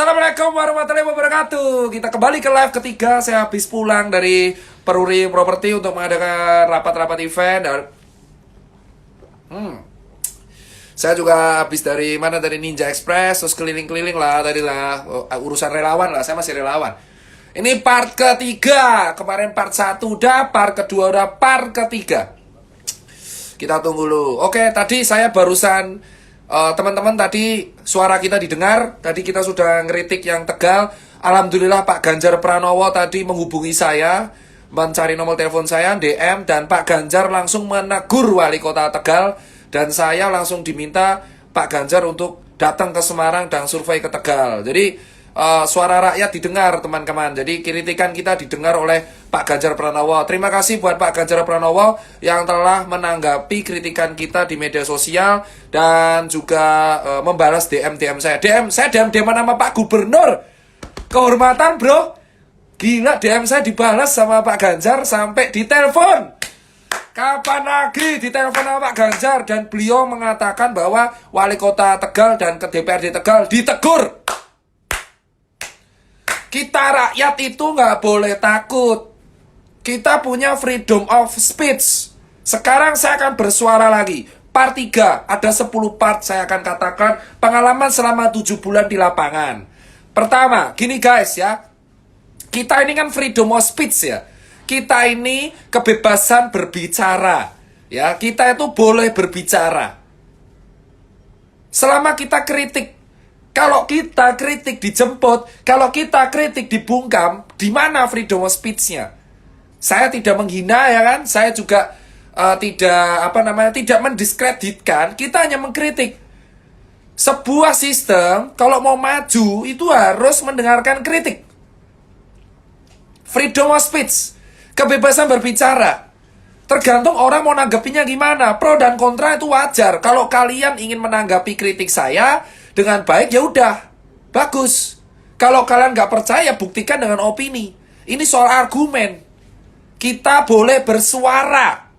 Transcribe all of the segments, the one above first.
Assalamualaikum warahmatullahi wabarakatuh. Kita kembali ke live ketiga. Saya habis pulang dari Peruri Properti untuk mengadakan rapat-rapat event. Saya juga habis dari mana, dari Ninja Express, terus keliling-keliling lah tadi lah, urusan relawan lah. Saya masih relawan. Ini part ketiga. Kemarin part 1 udah, part kedua udah, part ketiga. Kita tunggu dulu. Oke, tadi saya barusan teman-teman tadi suara kita didengar. Tadi kita sudah ngeritik yang Tegal. Alhamdulillah Pak Ganjar Pranowo tadi menghubungi saya, mencari nomor telepon saya, DM, dan Pak Ganjar langsung menegur wali kota Tegal. Dan saya langsung diminta Pak Ganjar untuk datang ke Semarang dan survei ke Tegal. Jadi suara rakyat didengar teman-teman. Jadi kritikan kita didengar oleh Pak Ganjar Pranowo. Terima kasih buat Pak Ganjar Pranowo yang telah menanggapi kritikan kita di media sosial dan juga membalas DM saya. Saya DM sama Pak Gubernur. Kehormatan bro. Gila, DM saya dibalas sama Pak Ganjar sampai ditelepon. Kapan lagi ditelepon sama Pak Ganjar, dan beliau mengatakan bahwa wali kota Tegal dan ke DPRD Tegal ditegur. Kita rakyat itu nggak boleh takut. Kita punya freedom of speech. Sekarang saya akan bersuara lagi. Part 3, ada 10 part saya akan katakan pengalaman selama 7 bulan di lapangan. Pertama, gini guys ya. Kita ini kan freedom of speech ya. Kita ini kebebasan berbicara. Ya, kita itu boleh berbicara. Selama kita kritik. Kalau kita kritik dijemput, kalau kita kritik dibungkam, di mana freedom of speech-nya? Saya tidak menghina ya kan, saya juga tidak mendiskreditkan, kita hanya mengkritik. Sebuah sistem kalau mau maju itu harus mendengarkan kritik. Freedom of speech, kebebasan berbicara. Tergantung orang mau nanggapinya gimana. Pro dan kontra itu wajar. Kalau kalian ingin menanggapi kritik saya dengan baik, ya udah, bagus. Kalau kalian nggak percaya, buktikan dengan opini. Ini soal argumen. Kita boleh bersuara.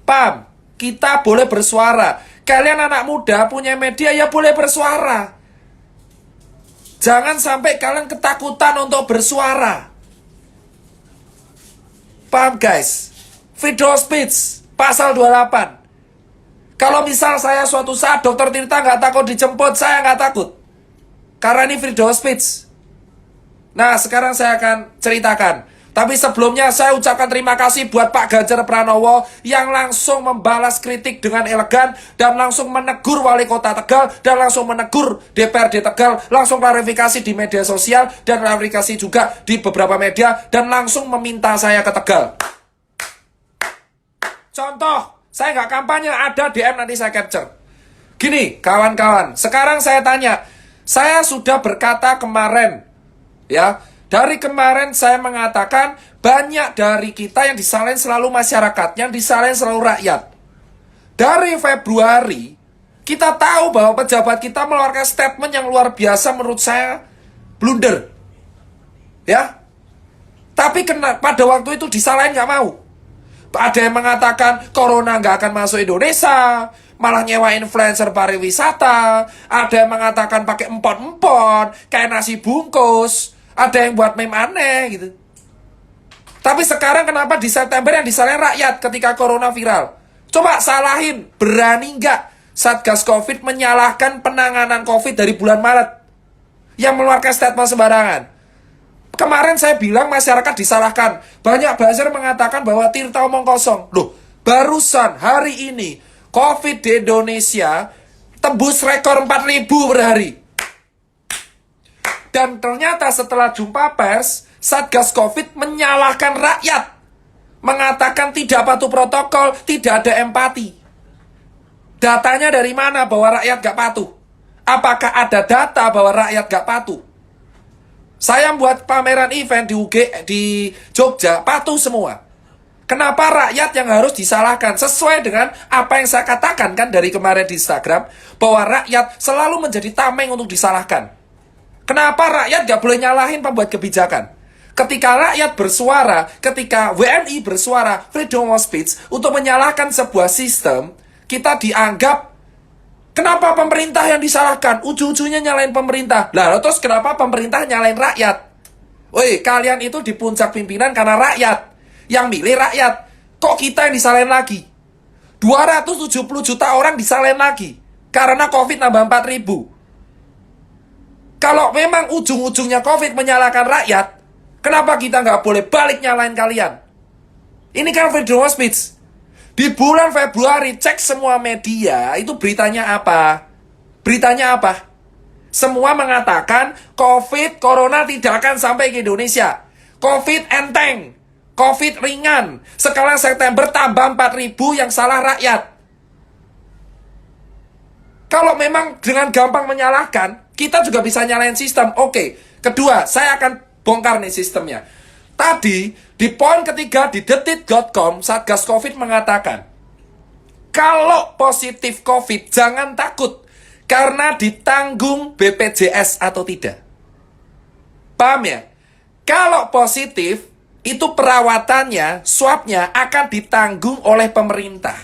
Paham? Kita boleh bersuara. Kalian anak muda punya media, ya boleh bersuara. Jangan sampai kalian ketakutan untuk bersuara. Paham guys? Freedom of speech, pasal 28. Kalau misal saya suatu saat Dokter Tirta nggak takut dijemput, saya nggak takut. Karena ini freedom of speech. Nah, sekarang saya akan ceritakan. Tapi sebelumnya saya ucapkan terima kasih buat Pak Ganjar Pranowo yang langsung membalas kritik dengan elegan dan langsung menegur wali kota Tegal dan langsung menegur DPRD Tegal, langsung klarifikasi di media sosial dan klarifikasi juga di beberapa media dan langsung meminta saya ke Tegal. Contoh, saya nggak kampanye, ada DM nanti saya capture. Gini, kawan-kawan, sekarang saya tanya, saya sudah berkata kemarin, ya, dari kemarin saya mengatakan banyak dari kita yang disalahin selalu masyarakat, yang disalahin selalu rakyat. Dari Februari, kita tahu bahwa pejabat kita mengeluarkan statement yang luar biasa menurut saya blunder. Ya, tapi pada waktu itu disalahin nggak mau. Ada yang mengatakan corona nggak akan masuk Indonesia, malah nyewa influencer pariwisata. Ada yang mengatakan pakai empon-empon, kayak nasi bungkus. Ada yang buat meme aneh gitu. Tapi sekarang kenapa di September yang disalahin rakyat ketika corona viral? Coba salahin, berani nggak Satgas Covid menyalahkan penanganan Covid dari bulan Maret yang mengeluarkan statement sembarangan? Kemarin saya bilang masyarakat disalahkan. Banyak buzzer mengatakan bahwa Tirta omong kosong. Loh, barusan hari ini Covid di Indonesia tembus rekor 4.000 per hari. Dan ternyata setelah jumpa pers, Satgas Covid menyalahkan rakyat. Mengatakan tidak patuh protokol, tidak ada empati. Datanya dari mana bahwa rakyat gak patuh? Apakah ada data bahwa rakyat gak patuh? Saya buat pameran event di Jogja, patuh semua. Kenapa rakyat yang harus disalahkan? Sesuai dengan apa yang saya katakan kan dari kemarin di Instagram, bahwa rakyat selalu menjadi tameng untuk disalahkan. Kenapa rakyat gak boleh nyalahin pembuat kebijakan? Ketika rakyat bersuara, ketika WNI bersuara, freedom of speech, untuk menyalahkan sebuah sistem, kita dianggap Kenapa pemerintah yang disalahkan? Ujung-ujungnya nyalain pemerintah. Lah, terus kenapa pemerintah nyalain rakyat? Woi, kalian itu di puncak pimpinan karena rakyat. Yang milih rakyat. Kok kita yang disalahin lagi? 270 juta orang disalahin lagi. Karena COVID nambah 4.000. Kalau memang ujung-ujungnya COVID menyalahkan rakyat, kenapa kita nggak boleh balik nyalain kalian? Ini kan freedom of speech. Di bulan Februari, cek semua media, itu beritanya apa? Beritanya apa? Semua mengatakan COVID, Corona tidak akan sampai ke Indonesia. COVID enteng, COVID ringan. Sekarang September tambah 4.000 yang salah rakyat. Kalau memang dengan gampang menyalahkan, kita juga bisa nyalain sistem. Oke, kedua, saya akan bongkar nih sistemnya. Tadi, di poin ketiga di detik.com, Satgas COVID mengatakan, kalau positif COVID, jangan takut, karena ditanggung BPJS atau tidak. Paham ya? Kalau positif, itu perawatannya, swabnya akan ditanggung oleh pemerintah.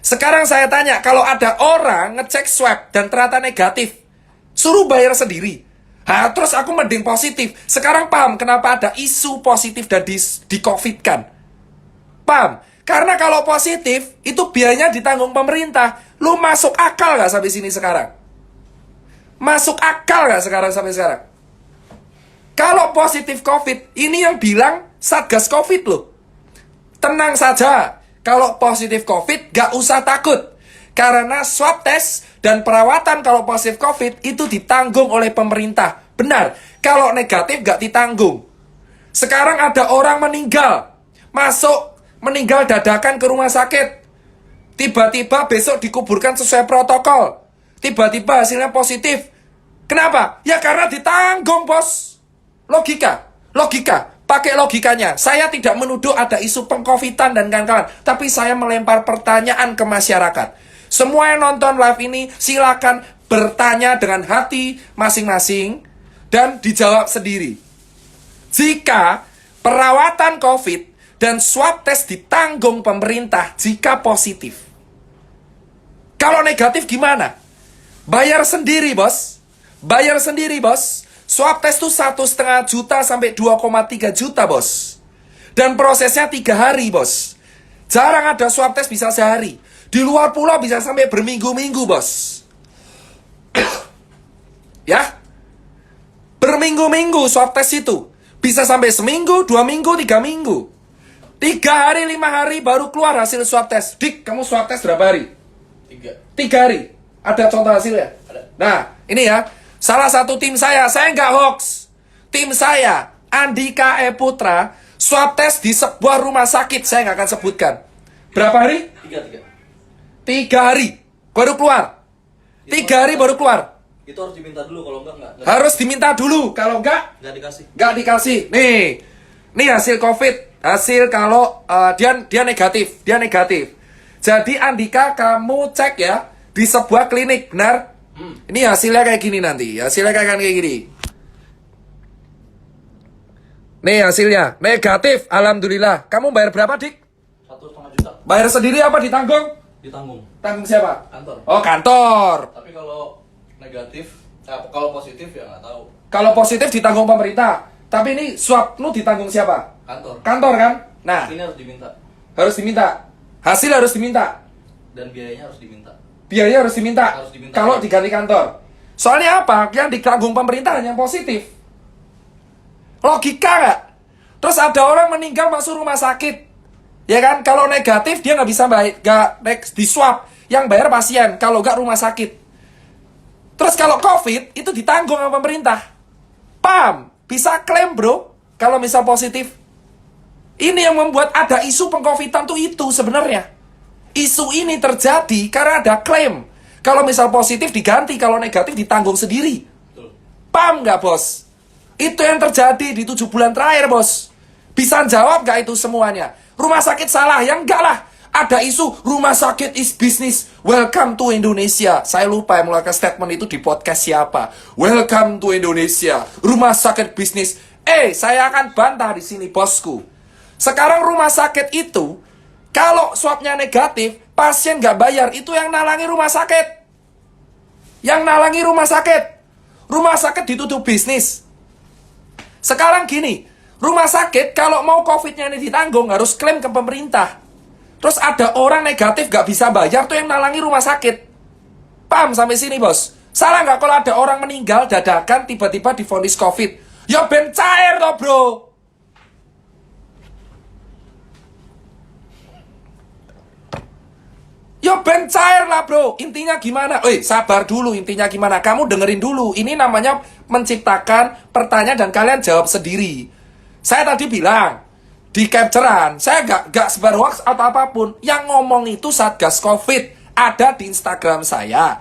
Sekarang saya tanya, kalau ada orang ngecek swab dan ternyata negatif, suruh bayar sendiri. Nah, terus aku mending positif. Sekarang paham kenapa ada isu positif dan di-COVID-kan? Paham? Karena kalau positif, itu biayanya ditanggung pemerintah. Lu masuk akal gak sampai sini sekarang? Masuk akal gak sekarang sampai sekarang? Kalau positif COVID, ini yang bilang Satgas COVID loh. Tenang saja, kalau positif COVID gak usah takut. Karena swab test dan perawatan kalau positif COVID itu ditanggung oleh pemerintah. Benar, kalau negatif gak ditanggung. Sekarang ada orang meninggal, meninggal dadakan ke rumah sakit. Tiba-tiba besok dikuburkan sesuai protokol. Tiba-tiba hasilnya positif. Kenapa? Ya karena ditanggung, bos. Logika. Pakai logikanya. Saya tidak menuduh ada isu pengkovitan dan kawan-kawan. Tapi saya melempar pertanyaan ke masyarakat. Semua yang nonton live ini silakan bertanya dengan hati masing-masing dan dijawab sendiri. Jika perawatan COVID dan swab test ditanggung pemerintah jika positif, kalau negatif gimana? Bayar sendiri, bos. Bayar sendiri, bos. Swab test itu 1,5 juta sampai 2,3 juta, bos. Dan prosesnya 3 hari, bos. Jarang ada swab test bisa sehari. Di luar pulau bisa sampai berminggu-minggu, bos. Ya? Berminggu-minggu swab test itu. Bisa sampai seminggu, 2 minggu, 3 minggu. 3 hari, 5 hari baru keluar hasil swab test. Dik, kamu swab test berapa hari? 3 hari. Ada contoh hasilnya? Ada. Nah, ini ya. Salah satu tim saya nggak hoax. Tim saya, Andika E. Putra, swab test di sebuah rumah sakit. Saya nggak akan sebutkan. Berapa hari? 3 hari. Baru keluar. 3 hari baru keluar. Itu harus diminta dulu, kalau enggak. Harus diminta dulu. Kalau enggak dikasih. Nggak dikasih. Nih hasil COVID. Hasil kalau dia negatif. Dia negatif. Jadi Andika, kamu cek ya di sebuah klinik, benar? Ini hasilnya kayak gini nanti. Hasilnya kayak gini. Nih hasilnya negatif. Alhamdulillah. Kamu bayar berapa, Dik? 1,5 juta. Bayar sendiri apa ditanggung? Ditanggung. Tanggung siapa? Kantor. Oh, kantor. Tapi kalau negatif, kalau positif ya nggak tahu. Kalau positif ditanggung pemerintah. Tapi ini swab lu ditanggung siapa? Kantor. Kantor kan? Nah, Ini harus diminta. harus diminta. Hasil harus diminta. Dan biayanya harus diminta. Biaya harus diminta. Harus diminta. Kalau diganti kantor. Soalnya apa? Yang ditanggung pemerintah hanya yang positif. Logika nggak? Terus ada orang meninggal masuk rumah sakit. Ya kan? Kalau negatif dia nggak bisa bayar, nggak di swab. Yang bayar pasien. Kalau nggak rumah sakit. Terus kalau COVID itu ditanggung sama pemerintah. Paham? Bisa klaim, bro. Kalau misal positif. Ini yang membuat ada isu pengkovitan tuh itu sebenarnya. Isu ini terjadi karena ada klaim. Kalau misal positif diganti, kalau negatif ditanggung sendiri. Betul. Paham nggak, bos? Itu yang terjadi di 7 bulan terakhir, bos. Bisa jawab nggak itu semuanya? Rumah sakit salah? Ya enggak lah. Ada isu rumah sakit is business. Welcome to Indonesia. Saya lupa yang mengeluarkan statement itu di podcast siapa. Welcome to Indonesia. Rumah sakit bisnis. Saya akan bantah di sini, bosku. Sekarang rumah sakit itu, kalau swabnya negatif, pasien nggak bayar, itu yang nalangi rumah sakit. Yang nalangi rumah sakit. Rumah sakit dituduh bisnis. Sekarang gini, rumah sakit kalau mau COVID-nya ini ditanggung harus klaim ke pemerintah. Terus ada orang negatif gak bisa bayar tuh yang nalangi rumah sakit. Paham sampai sini, bos? Salah nggak kalau ada orang meninggal dadakan tiba-tiba divonis COVID? Ya ben cair toh, bro. Ya ben cair lah, bro. Intinya gimana? Sabar dulu, intinya gimana? Kamu dengerin dulu. Ini namanya menciptakan pertanyaan dan kalian jawab sendiri. Saya tadi bilang di capturean, saya gak sebar hoax atau apapun. Yang ngomong itu Satgas COVID. Ada di Instagram saya.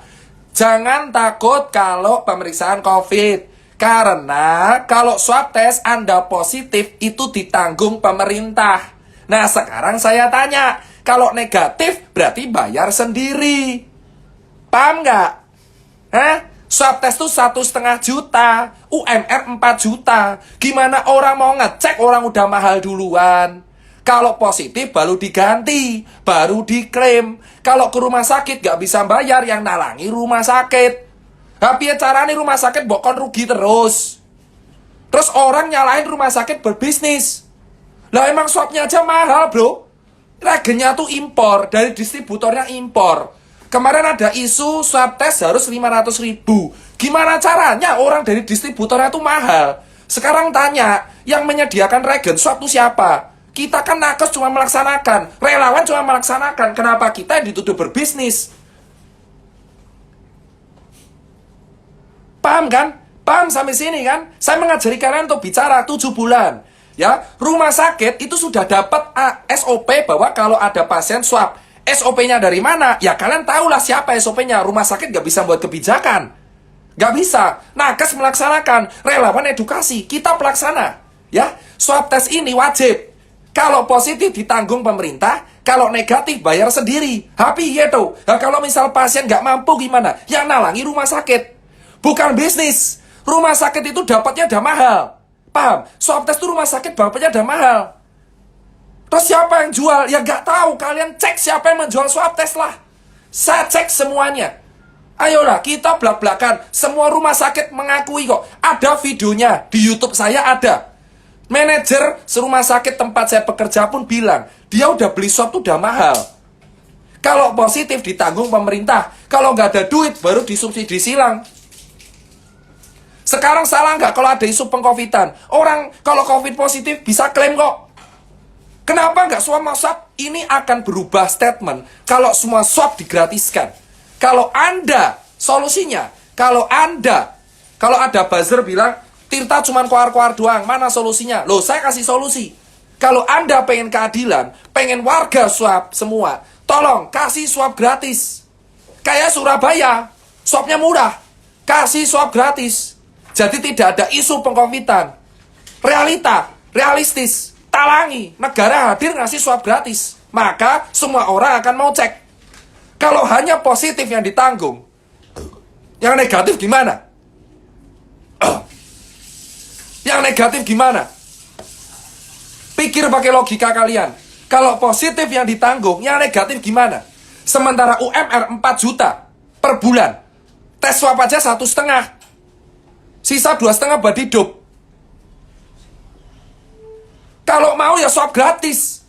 Jangan takut kalau pemeriksaan COVID. Karena kalau swab test Anda positif itu ditanggung pemerintah. Nah sekarang saya tanya, kalau negatif berarti bayar sendiri. Paham nggak? Swab test itu 1,5 juta, UMR 4 juta. Gimana orang mau ngecek orang udah mahal duluan? Kalau positif baru diganti, baru diklaim. Kalau ke rumah sakit gak bisa bayar, yang nalangi rumah sakit. Tapi caranya rumah sakit bokon rugi terus. Terus orang nyalahin rumah sakit berbisnis. Lah emang swabnya aja mahal, bro. Regennya tuh impor, dari distributornya impor. Kemarin ada isu swab test harus 500.000. Gimana caranya orang dari distributornya tuh mahal? Sekarang tanya, yang menyediakan regen swab tuh siapa? Kita kan nakes cuma melaksanakan, relawan cuma melaksanakan. Kenapa kita yang dituduh berbisnis? Paham kan? Paham sampai sini kan? Saya mengajari kalian untuk bicara 7 bulan. Ya, rumah sakit itu sudah dapat SOP bahwa kalau ada pasien swab, SOP-nya dari mana? Ya kalian tahulah siapa SOP-nya. Rumah sakit gak bisa buat kebijakan. Gak bisa. Nakes melaksanakan, relawan edukasi, kita pelaksana. Ya, swab test ini wajib. Kalau positif ditanggung pemerintah, kalau negatif bayar sendiri. Tapi ya tuh. Nah, kalau misal pasien nggak mampu gimana? Yang nalangi rumah sakit. Bukan bisnis. Rumah sakit itu dapatnya udah mahal. Paham? Swab test itu rumah sakit dapatnya udah mahal. Terus siapa yang jual? Ya nggak tahu. Kalian cek siapa yang menjual swab test lah. Saya cek semuanya. Ayolah, kita belak-belakan. Semua rumah sakit mengakui kok. Ada videonya. Di YouTube saya ada. Manajer serumah sakit tempat saya bekerja pun bilang, dia udah beli swab tuh udah mahal. Kalau positif ditanggung pemerintah, kalau nggak ada duit baru disubsidi silang. Sekarang salah nggak kalau ada isu pengcovidan? Orang kalau covid positif bisa klaim kok. Kenapa nggak semua swab? Ini akan berubah statement kalau semua swab digratiskan. Kalau Anda solusinya, kalau ada buzzer bilang Tirta cuma koar-koar doang, mana solusinya? Loh, saya kasih solusi. Kalau Anda pengen keadilan, pengen warga swab semua, tolong kasih swab gratis. Kayak Surabaya, swabnya murah, kasih swab gratis. Jadi tidak ada isu pengcovidan. Realistis, talangi, negara hadir ngasih swab gratis. Maka semua orang akan mau cek. Kalau hanya positif yang ditanggung, yang negatif gimana? Yang negatif gimana? Pikir pakai logika kalian. Kalau positif yang ditanggung, yang negatif gimana? Sementara UMR 4 juta per bulan. Tes swab aja 1,5. Sisa 2,5 buat hidup. Kalau mau ya swab gratis.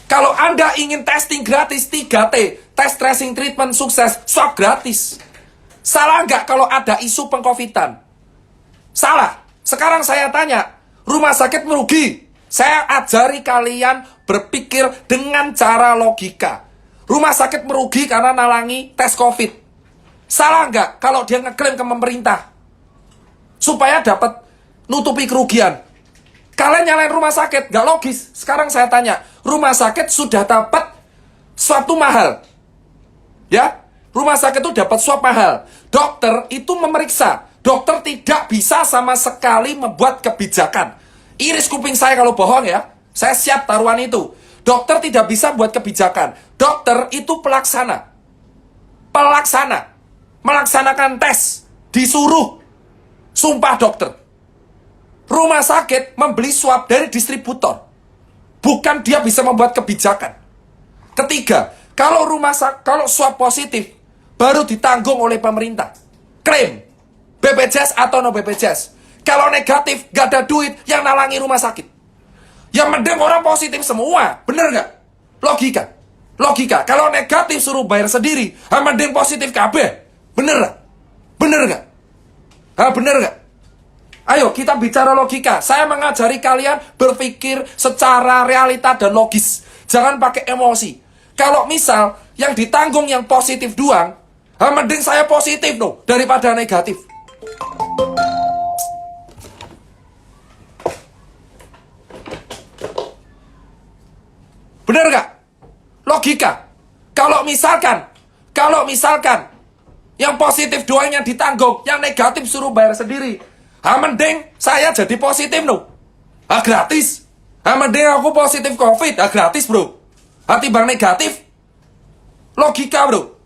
Kalau Anda ingin testing gratis 3T, test tracing treatment sukses, swab gratis. Salah nggak kalau ada isu pengcovidan? Salah. Sekarang saya tanya, rumah sakit merugi. Saya ajari kalian berpikir dengan cara logika. Rumah sakit merugi karena nalangi tes COVID. Salah nggak kalau dia ngeklaim ke pemerintah? Supaya dapat nutupi kerugian. Kalian nyalain rumah sakit, nggak logis. Sekarang saya tanya, rumah sakit sudah dapat swab tuh mahal. Ya, rumah sakit tuh dapat swab mahal. Dokter itu memeriksa. Dokter tidak bisa sama sekali membuat kebijakan. Iris kuping saya kalau bohong ya. Saya siap taruhan itu. Dokter tidak bisa buat kebijakan. Dokter itu pelaksana. Melaksanakan tes. Disuruh. Sumpah dokter. Rumah sakit membeli swab dari distributor. Bukan dia bisa membuat kebijakan. Ketiga, kalau swab positif, baru ditanggung oleh pemerintah. Klaim BPJS atau no BPJS. Kalau negatif, gak ada duit yang nalangi rumah sakit. Yang mending orang positif semua. Bener gak? Logika. Kalau negatif suruh bayar sendiri, mending positif kabeh. Bener gak? Bener gak? Bener gak? Ayo kita bicara logika. Saya mengajari kalian berpikir secara realita dan logis. Jangan pakai emosi. Kalau misal yang ditanggung yang positif doang, mending saya positif loh daripada negatif. Bener gak? Logika. Kalau misalkan yang positif doang yang ditanggung, yang negatif suruh bayar sendiri, mending saya jadi positif no. Gratis. Mending aku positif COVID, gratis bro. Timbang negatif. Logika bro.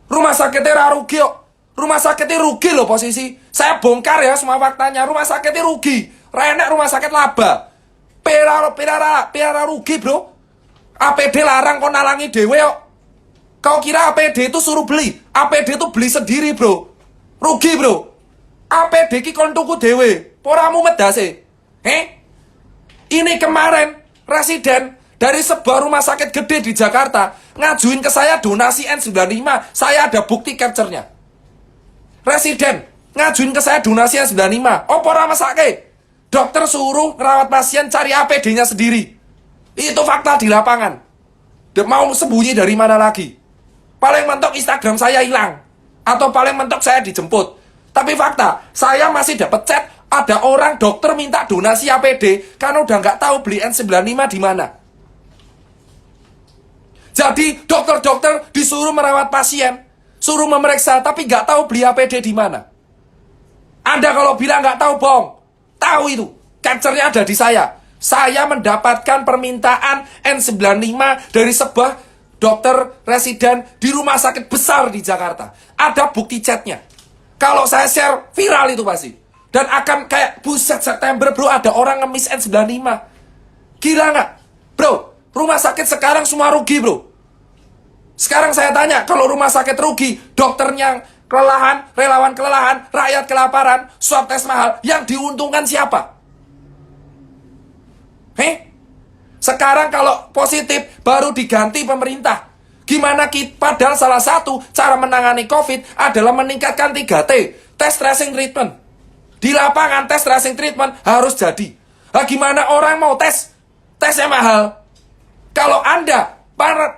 Rumah sakitnya rugi kok. Rumah sakitnya rugi loh posisi. Saya bongkar ya semua faktanya. Rumah sakitnya rugi. Renek rumah sakit laba. Pera rugi bro. APD larang kok nalangi dewe kok. Kau kira APD itu suruh beli? APD itu beli sendiri bro. Rugi bro. APD ki kon tuku dewe. Poramu medase. Ini kemarin residen dari sebuah rumah sakit gede di Jakarta ngajuin ke saya donasi N95. Saya ada bukti capture-nya. Residen ngajuin ke saya donasi N95. Apa ora mesake? Dokter suruh ngerawat pasien cari APD-nya sendiri. Itu fakta di lapangan. Mau sembunyi dari mana lagi? Paling mentok Instagram saya hilang. Atau paling mentok saya dijemput. Tapi fakta, saya masih dapat chat ada orang dokter minta donasi APD karena udah nggak tahu beli N95 di mana. Jadi dokter-dokter disuruh merawat pasien, suruh memeriksa, tapi nggak tahu beli APD di mana. Anda kalau bilang nggak tahu, bohong. Tahu itu, capture-nya ada di saya. Saya mendapatkan permintaan N95 dari sebuah dokter residen di rumah sakit besar di Jakarta. Ada bukti chatnya. Kalau saya share, viral itu pasti. Dan akan kayak, buset September bro, ada orang ngemis N95. Gila nggak? Bro, rumah sakit sekarang semua rugi bro. Sekarang saya tanya, kalau rumah sakit rugi, dokternya kelelahan, relawan kelelahan, rakyat kelaparan, swab tes mahal, yang diuntungkan siapa? Sekarang kalau positif baru diganti pemerintah. Gimana padahal salah satu cara menangani COVID adalah meningkatkan 3T, test tracing treatment. Di lapangan test tracing treatment harus jadi. Gimana orang mau tesnya mahal. Kalau Anda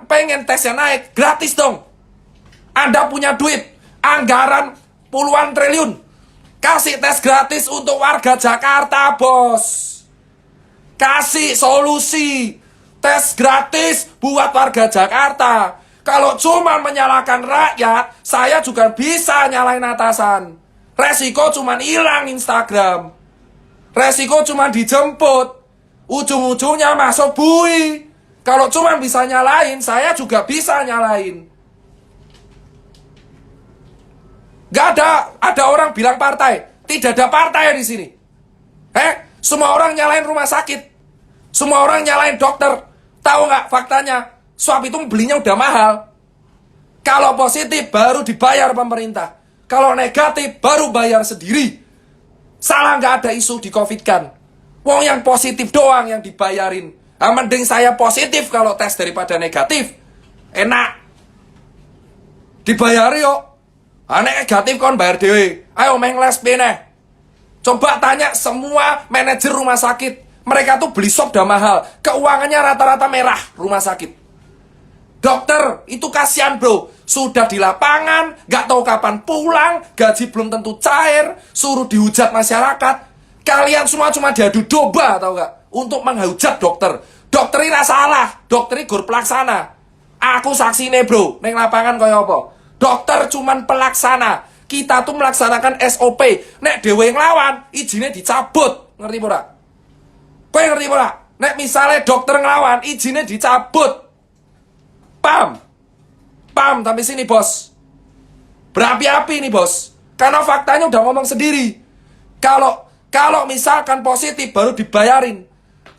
pengen tesnya naik, gratis dong. Anda punya duit, anggaran puluhan triliun. Kasih tes gratis untuk warga Jakarta, bos. Kasih solusi. Tes gratis buat warga Jakarta. Kalau cuma menyalahkan rakyat, saya juga bisa nyalain atasan. Resiko cuma hilang Instagram. Resiko cuma dijemput. Ujung-ujungnya masuk bui. Kalau cuma bisa nyalain, saya juga bisa nyalain. Gak ada orang bilang partai. Tidak ada partai di sini. Semua orang nyalain rumah sakit. Semua orang nyalain dokter. Tahu nggak faktanya? Swab itu belinya udah mahal. Kalau positif baru dibayar pemerintah. Kalau negatif baru bayar sendiri. Salah nggak ada isu di COVID kan. Wong yang positif doang yang dibayarin. Mending saya positif kalau tes daripada negatif. Enak. Dibayar yuk. Negatif kon bayar dewe. Ayo mengles beneh. Coba tanya semua manajer rumah sakit. Mereka tuh beli swab udah mahal. Keuangannya rata-rata merah rumah sakit. Dokter, itu kasihan bro. Sudah di lapangan, gak tahu kapan pulang, gaji belum tentu cair, suruh dihujat masyarakat. Kalian semua cuma diadu domba, tahu gak? Untuk menghujat dokter. Dokter ini salah, dokter ini gur pelaksana. Aku saksine bro, neng lapangan kaya apa? Dokter cuman pelaksana. Kita tuh melaksanakan SOP. Nek dewe nglawan, izinnya dicabut. Ngerti pura? Kowe ngerti pura? Nek misalnya dokter nglawan, izinnya dicabut. Paham sampai sini bos. Berapi-api nih bos. Karena faktanya udah ngomong sendiri. Kalau misalkan positif baru dibayarin.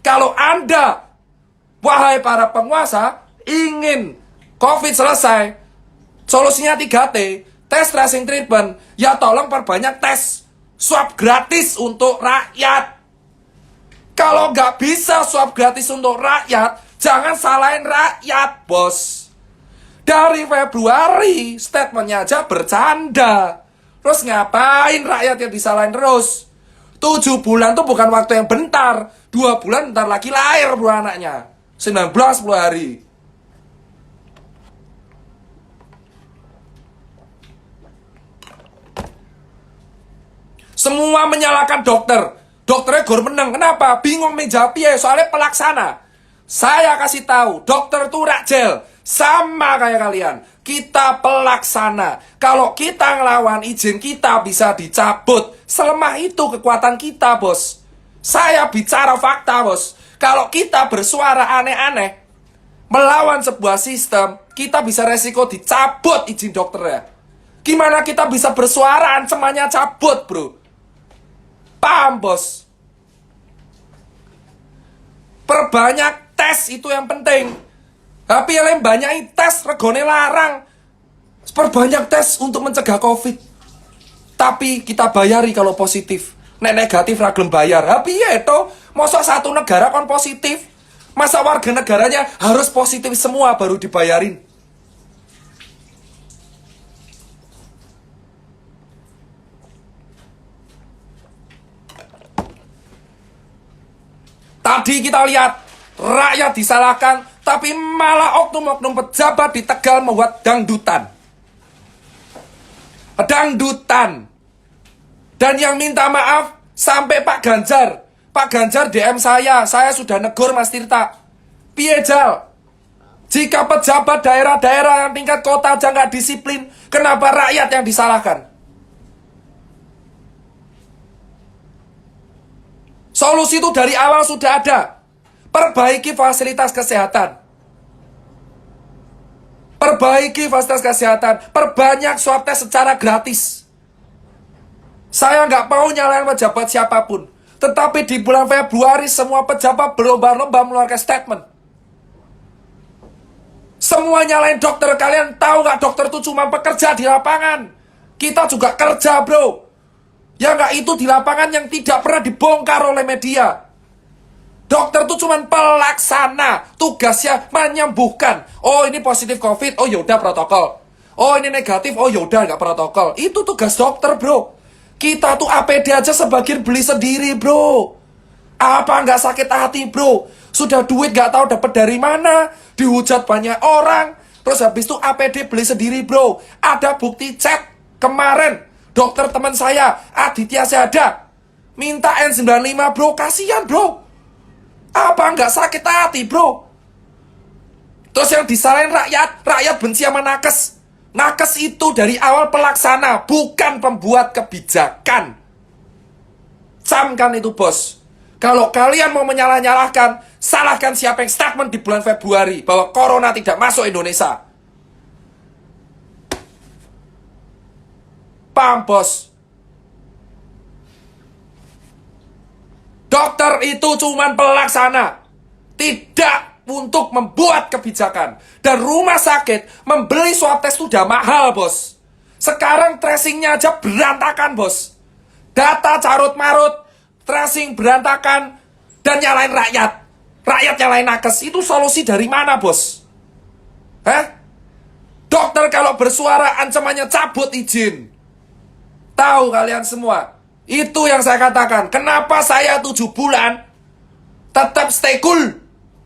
Kalau Anda, wahai para penguasa, ingin COVID selesai, Solusinya 3T, tes, tracing, treatment. Ya tolong perbanyak tes swab gratis untuk rakyat. Kalau nggak bisa swab gratis untuk rakyat, jangan salahin rakyat, bos. Dari Februari, statementnya aja bercanda. Terus ngapain rakyat yang disalahin terus? 7 bulan tuh bukan waktu yang bentar. 2 bulan bentar lagi lahir buah anaknya. 19 10 hari. Semua menyalahkan dokter. Dokternya gor menang. Kenapa? Bingung menjawab ya, soalnya pelaksana. Saya kasih tahu, dokter tuh rakjel. Sama kayak kalian. Kita pelaksana. Kalau kita ngelawan izin kita bisa dicabut. Selemah itu kekuatan kita, bos. Saya bicara fakta, bos. Kalau kita bersuara aneh-aneh, melawan sebuah sistem, kita bisa resiko dicabut izin dokternya. Gimana kita bisa bersuara ancamannya cabut, bro? Paham, bos? Perbanyak tes itu yang penting. Tapi yang banyak tes, regone larang. Perbanyak tes untuk mencegah COVID. Tapi kita bayari kalau positif. Nek negatif ragam bayar. Tapi ya itu, masa satu negara kon positif. Masa warga negaranya harus positif semua baru dibayarin. Tadi kita lihat rakyat disalahkan, tapi malah oknum-oknum pejabat di Tegal membuat dangdutan. Dangdutan. Dan yang minta maaf sampai Pak Ganjar. Pak Ganjar DM saya sudah negur Mas Tirta. Piye Jal? Jika pejabat daerah-daerah yang tingkat kota aja nggak disiplin, kenapa rakyat yang disalahkan? Solusi itu dari awal sudah ada. Perbaiki fasilitas kesehatan. Perbaiki fasilitas kesehatan. Perbanyak swab tes secara gratis. Saya nggak mau nyalain pejabat siapapun. Tetapi di bulan Februari semua pejabat berlomba-lomba mengeluarkan statement. Semua nyalain dokter. Kalian tahu nggak dokter itu cuma pekerja di lapangan. Kita juga kerja, bro. Ya nggak, itu di lapangan yang tidak pernah dibongkar oleh media. Dokter itu cuma pelaksana, tugasnya menyembuhkan. Oh ini positif COVID, oh yaudah protokol. Oh ini negatif, oh yaudah nggak protokol. Itu tugas dokter, bro. Kita tuh APD aja sebagian beli sendiri, bro. Apa nggak sakit hati, bro? Sudah duit nggak tahu dapat dari mana, dihujat banyak orang. Terus habis itu APD beli sendiri, bro. Ada bukti chat kemarin, dokter teman saya, Aditya Syahda, minta N95, bro. Kasihan, bro. Apa nggak sakit hati, bro? Terus yang disalahin rakyat benci sama nakes. Nakes itu dari awal pelaksana, bukan pembuat kebijakan. Camkan itu, bos. Kalau kalian mau menyalah-nyalahkan, salahkan siapa yang statement di bulan Februari bahwa corona tidak masuk Indonesia. Paham, bos? Dokter itu cuma pelaksana, tidak untuk membuat kebijakan. Dan rumah sakit membeli swab test sudah mahal, bos. Sekarang tracingnya aja berantakan, bos. Data carut-marut, tracing berantakan, dan nyalain rakyat. Rakyat nyalain nakes. Itu solusi dari mana, bos? Hah? Dokter kalau bersuara ancamannya cabut izin. Tahu kalian semua. Itu yang saya katakan. Kenapa saya 7 bulan tetap stay cool.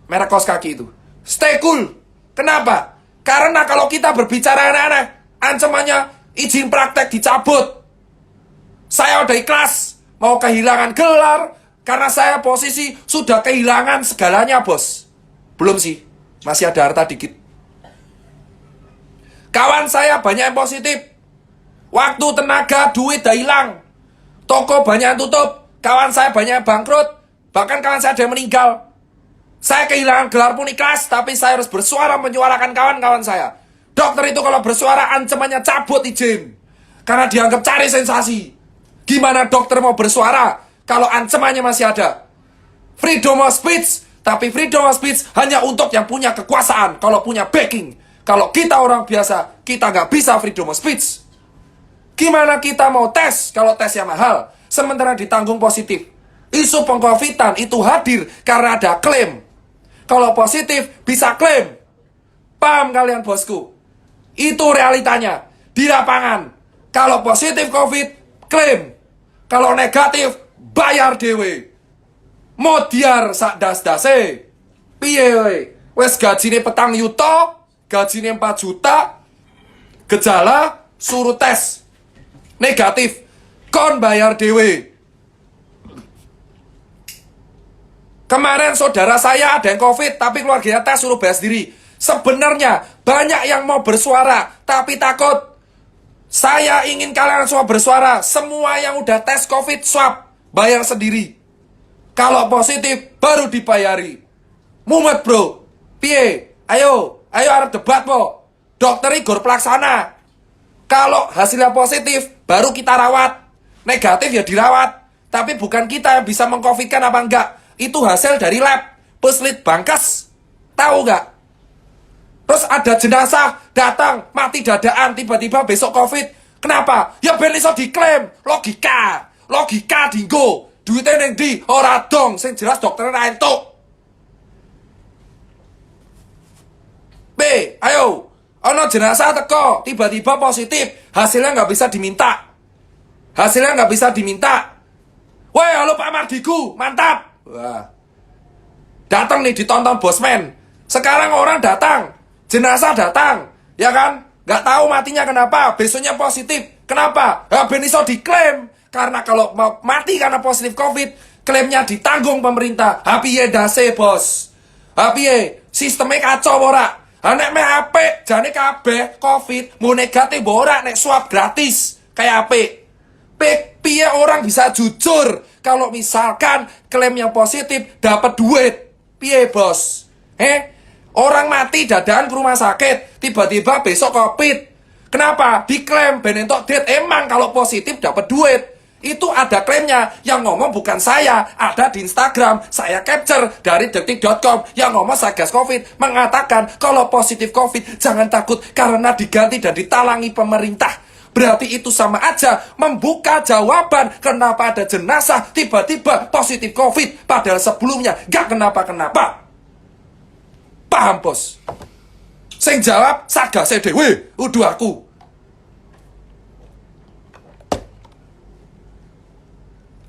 Merek kaos kaki itu. Stay cool. Kenapa? Karena kalau kita berbicara aneh-aneh, ancamannya izin praktek dicabut. Saya udah ikhlas. Mau kehilangan gelar. Karena saya posisi sudah kehilangan segalanya, bos. Belum sih. Masih ada harta dikit. Kawan saya banyak yang positif. Waktu, tenaga, duit udah hilang. Toko banyak yang tutup, kawan saya banyak yang bangkrut, bahkan kawan saya ada yang meninggal. Saya kehilangan gelar pun ikhlas, tapi saya harus bersuara menyuarakan kawan-kawan saya. Dokter itu kalau bersuara ancamannya cabut izin, karena dianggap cari sensasi. Gimana dokter mau bersuara kalau ancamannya masih ada? Freedom of speech, tapi freedom of speech hanya untuk yang punya kekuasaan, kalau punya backing. Kalau kita orang biasa, kita nggak bisa freedom of speech. Gimana kita mau tes kalau tesnya mahal, sementara ditanggung positif? Isu pengcovidan itu hadir karena ada klaim. Kalau positif bisa klaim. Paham kalian bosku? Itu realitanya. Di lapangan, kalau positif COVID, klaim. Kalau negatif, bayar dewe. Modiar sak das-dase. Piye we? Wes gajine petang yuto, gajine 4 juta, gejala suruh tes. Negatif, kon bayar dewe. Kemarin saudara saya ada yang COVID, tapi keluarganya tes suruh bayar sendiri. Sebenarnya banyak yang mau bersuara, tapi takut. Saya ingin kalian semua bersuara. Semua yang udah tes COVID swab, bayar sendiri. Kalau positif, baru dibayari. Mumet bro. Piye? Ayo arep debat po. Dokter Igor Pelaksana. Kalau hasilnya positif, baru kita rawat. Negatif ya dirawat. Tapi bukan kita yang bisa mengcovidkan apa enggak. Itu hasil dari lab. Puslit Bangkes. Tahu nggak? Terus ada jenazah datang mati dadaan tiba-tiba besok COVID. Kenapa? Ya ben iso diklaim. Logika dinggo. Duitnya neng di ora dong. Sing jelas dokternya ra entuk. B, ayo. Ono jenazah teko tiba-tiba positif. Hasilnya nggak bisa diminta. Woi, halo Pak Mardigu, mantap. Wah. Datang nih ditonton bosman. Sekarang orang datang. Jenazah datang, ya kan? Gak tahu matinya kenapa, besoknya positif. Kenapa? Ya ben iso diklaim. Karena kalau mau mati karena positif COVID, klaimnya ditanggung pemerintah. Hapiye dase, bos. Hapiye, sistemnya kacau ora. Nek me apik, jane kabeh COVID, mau negatif ora nek swab gratis. Kayak apik. Piye orang bisa jujur kalau misalkan klaim yang positif dapat duit. Piye, bos? Orang mati dadaan ke rumah sakit, tiba-tiba besok COVID. Kenapa? Diklaim ben entuk duit. Emang kalau positif dapat duit. Itu ada klaimnya. Yang ngomong bukan saya, ada di Instagram. Saya capture dari detik.com. Yang ngomong Satgas Covid mengatakan kalau positif COVID jangan takut karena diganti dan ditalangi pemerintah. Berarti itu sama aja membuka jawaban kenapa ada jenazah tiba-tiba positif COVID padahal sebelumnya gak kenapa-kenapa. Paham, bos? Sing jawab Satgas dhewe, udu aku.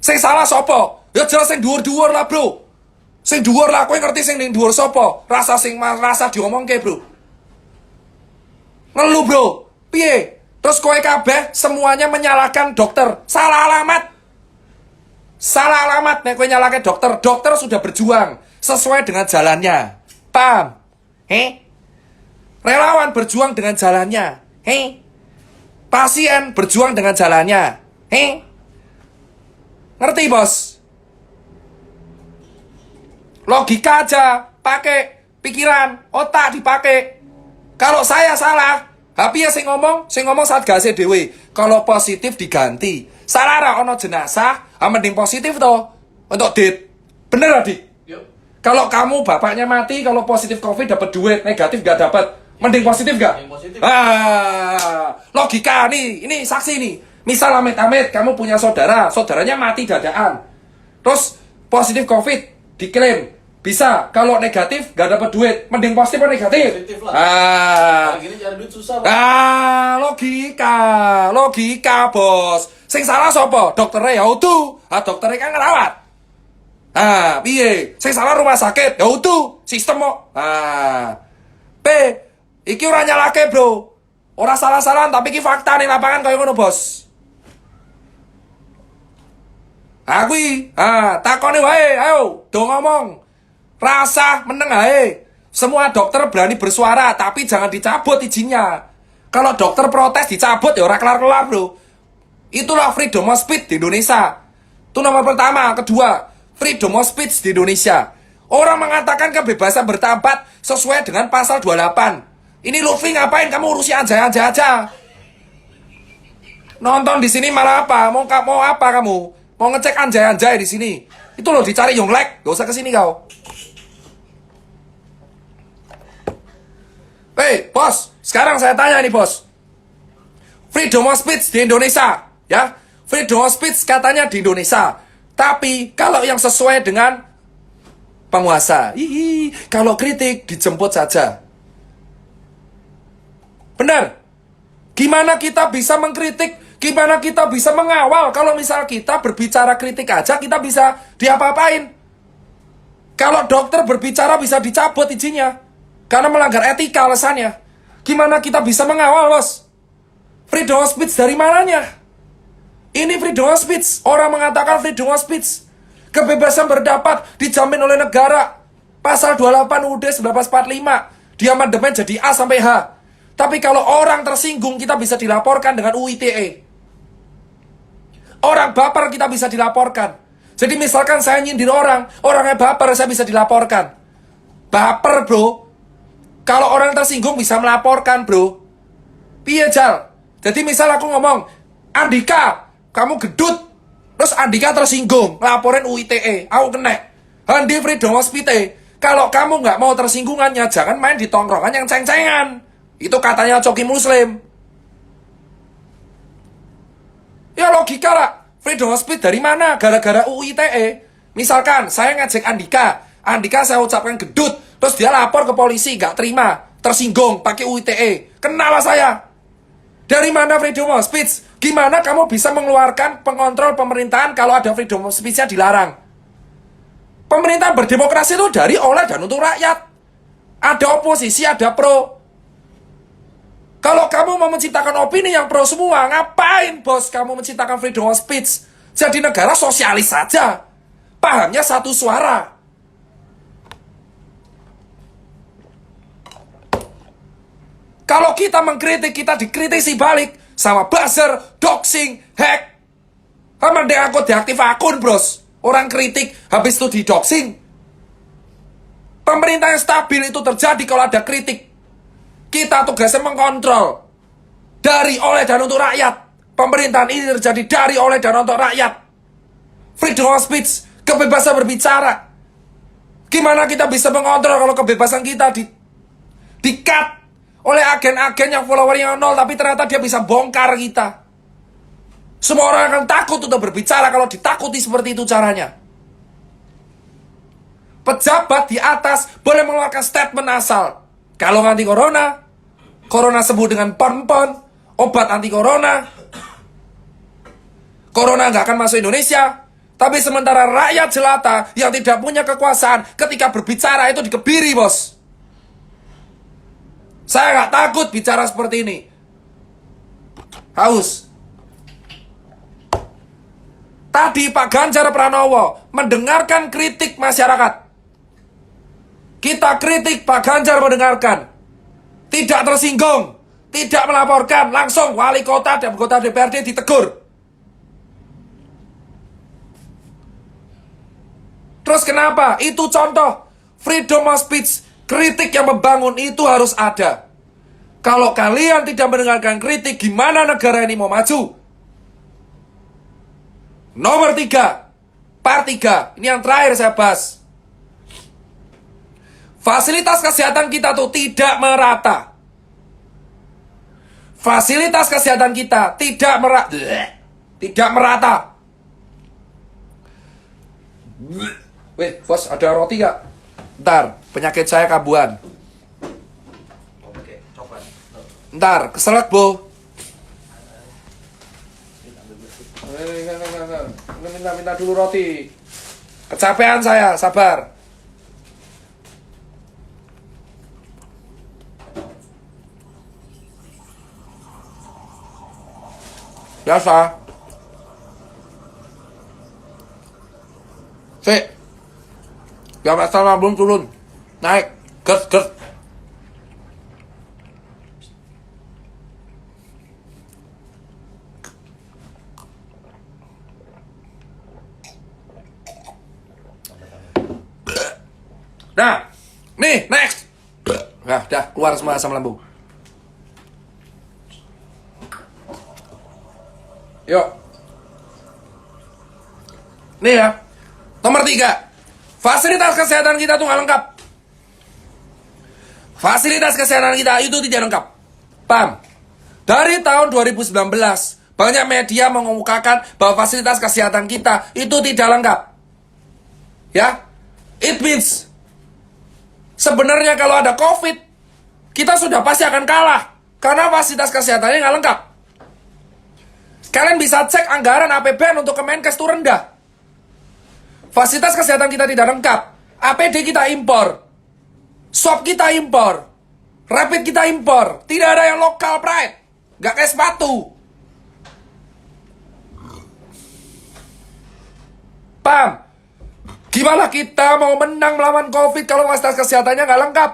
Sing salah sapa? Ya jelas sing dhuwur-dhuwur lah, bro. Sing dhuwur lah, kowe ngerti sing ning dhuwur sapa? Rasa diomongke, bro. Ngelu, bro. Piye? Terus kowe kabeh semuanya menyalahkan dokter. Salah alamat nek kowe nyalahke dokter. Dokter sudah berjuang sesuai dengan jalannya. Paham? Relawan berjuang dengan jalannya. Pasien berjuang dengan jalannya. Ngerti, bos? Logika aja, pakai pikiran, otak dipakai. Kalau saya salah, tapi ya sing ngomong Satgas dhewe. Kalau positif diganti. Salah ra ono jenazah, mending positif toh. Untuk dit. Bener, Adik? Kalau kamu bapaknya mati, kalau positif COVID dapat duit, negatif gak dapat. Mending positif gak? Mending positif. Logika nih, ini saksi nih. Misal amit-amit kamu punya saudaranya mati dadaan. Terus positif COVID diklaim. Bisa, kalau negatif gak dapat duit. Mending positif atau negatif? Positif lah. Gini cari duit susah, Pak. Logika, bos. Sing salah sapa? Dokternya ya utuh. Dokternya kan ngerawat. Piye? Sing salah rumah sakit, ya utuh sistem kok. Iki ora nyalake, bro. Ora salah-salahan tapi iki fakta ning lapangan kaya ngono, bos. Kuwi, takoni wae, ayo, do ngomong. Rasa meneng ae. Semua dokter berani bersuara, tapi jangan dicabut izinnya. Kalau dokter protes dicabut ya ora kelar-kelar, bro. Itulah freedom of speech di Indonesia. Itu nomor pertama. Kedua, freedom of speech di Indonesia. Orang mengatakan kebebasan berpendapat sesuai dengan pasal 28. Ini Lutfi ngapain kamu urusi anjay-anjay aja? Nonton di sini malah apa? Mau apa kamu? Mau ngecek anjay-anjay di sini? Itu loh dicari Yonglek, gak usah kesini kau. Bos, sekarang saya tanya nih, bos. Freedom of speech di Indonesia, ya. Freedom of speech katanya di Indonesia. Tapi kalau yang sesuai dengan penguasa, kalau kritik dijemput saja. Benar? Gimana kita bisa mengkritik? Gimana kita bisa mengawal kalau misal kita berbicara kritik aja kita bisa diapa-apain? Kalau dokter berbicara bisa dicabut izinnya karena melanggar etika alasannya. Gimana kita bisa mengawal, bos? Freedom of speech dari mananya? Ini freedom of speech. Orang mengatakan freedom of speech. Kebebasan berpendapat dijamin oleh negara. Pasal 28 UUD 1945. Diamandemen jadi A sampai H. Tapi kalau orang tersinggung kita bisa dilaporkan dengan UITE. Orang baper kita bisa dilaporkan. Jadi misalkan saya nyindir orangnya baper, saya bisa dilaporkan. Baper, bro. Kalau orang tersinggung bisa melaporkan, bro. Piye, Jal? Jadi misal aku ngomong, Andika, kamu gedut. Terus Andika tersinggung, laporin UITE. Aku kena. Handi freedom of speech. Kalau kamu nggak mau tersinggungannya, jangan main di tongkrongan yang ceng-cengan. Itu katanya Coki Muslim. Ya logika lah. Freedom of speech dari mana? Gara-gara UITE. Misalkan saya ngajak Andika. Andika saya ucapkan gedut. Terus dia lapor ke polisi. Gak terima. Tersinggung. Pakai UITE. Kenalah saya. Dari mana freedom of speech? Gimana kamu bisa mengeluarkan pengontrol pemerintahan kalau ada freedom of speech-nya dilarang? Pemerintahan berdemokrasi itu dari, oleh, dan untuk rakyat. Ada oposisi, ada pro. Kalau kamu mau menciptakan opini yang pro semua, ngapain, bos, kamu menciptakan freedom of speech? Jadi negara sosialis saja. Pahamnya satu suara. Kalau kita mengkritik, kita dikritisi balik. Sama buzzer, doxing, hack. Mending aku deaktif akun, bros. Orang kritik, habis itu di doxing. Pemerintah yang stabil itu terjadi kalau ada kritik. Kita tugasnya mengkontrol. Dari, oleh, dan untuk rakyat. Pemerintahan ini terjadi dari, oleh, dan untuk rakyat. Freedom of speech, kebebasan berbicara. Gimana kita bisa mengontrol kalau kebebasan kita di-cut oleh agen-agen yang followernya 0, tapi ternyata dia bisa bongkar kita. Semua orang akan takut untuk berbicara kalau ditakuti seperti itu caranya. Pejabat di atas boleh mengeluarkan statement asal. Kalau anti corona, corona sembuh dengan pon-pon, obat anti corona, corona nggak akan masuk Indonesia. Tapi sementara rakyat jelata yang tidak punya kekuasaan ketika berbicara itu dikebiri, bos. Saya nggak takut bicara seperti ini. Haus. Tadi Pak Ganjar Pranowo mendengarkan kritik masyarakat. Kita kritik, Pak Ganjar mendengarkan. Tidak tersinggung. Tidak melaporkan. Langsung wali kota dan anggota DPRD ditegur. Terus kenapa? Itu contoh. Freedom of speech. Kritik yang membangun itu harus ada. Kalau kalian tidak mendengarkan kritik, gimana negara ini mau maju? Nomor 3. Part 3. Ini yang terakhir saya bahas. Fasilitas kesehatan kita tuh tidak merata. Fasilitas kesehatan kita tidak merata. Weh, bos, ada roti gak? Ntar, penyakit saya kambuhan. Oke, coba. Ntar, keselak, Bo. Minta dulu roti. Kecapean saya, sabar. Biasa. Sik. Gak masalah, belum turun. Naik. Gert. Nah, nih, next. Nah, dah keluar semua asam lambung. Yuk. Nih ya. Nomor 3. Fasilitas kesehatan kita tuh nggak lengkap. Fasilitas kesehatan kita itu tidak lengkap. Paham? Dari tahun 2019, banyak media mengemukakan bahwa fasilitas kesehatan kita itu tidak lengkap. Ya, it means sebenarnya kalau ada COVID, kita sudah pasti akan kalah karena fasilitas kesehatannya nggak lengkap. Kalian bisa cek anggaran APBN untuk Kemenkes itu rendah. Fasilitas kesehatan kita tidak lengkap. APD kita impor, swab kita impor, rapid kita impor. Tidak ada yang lokal pride, nggak kayak sepatu. Paham? Gimana kita mau menang melawan COVID kalau fasilitas kesehatannya nggak lengkap?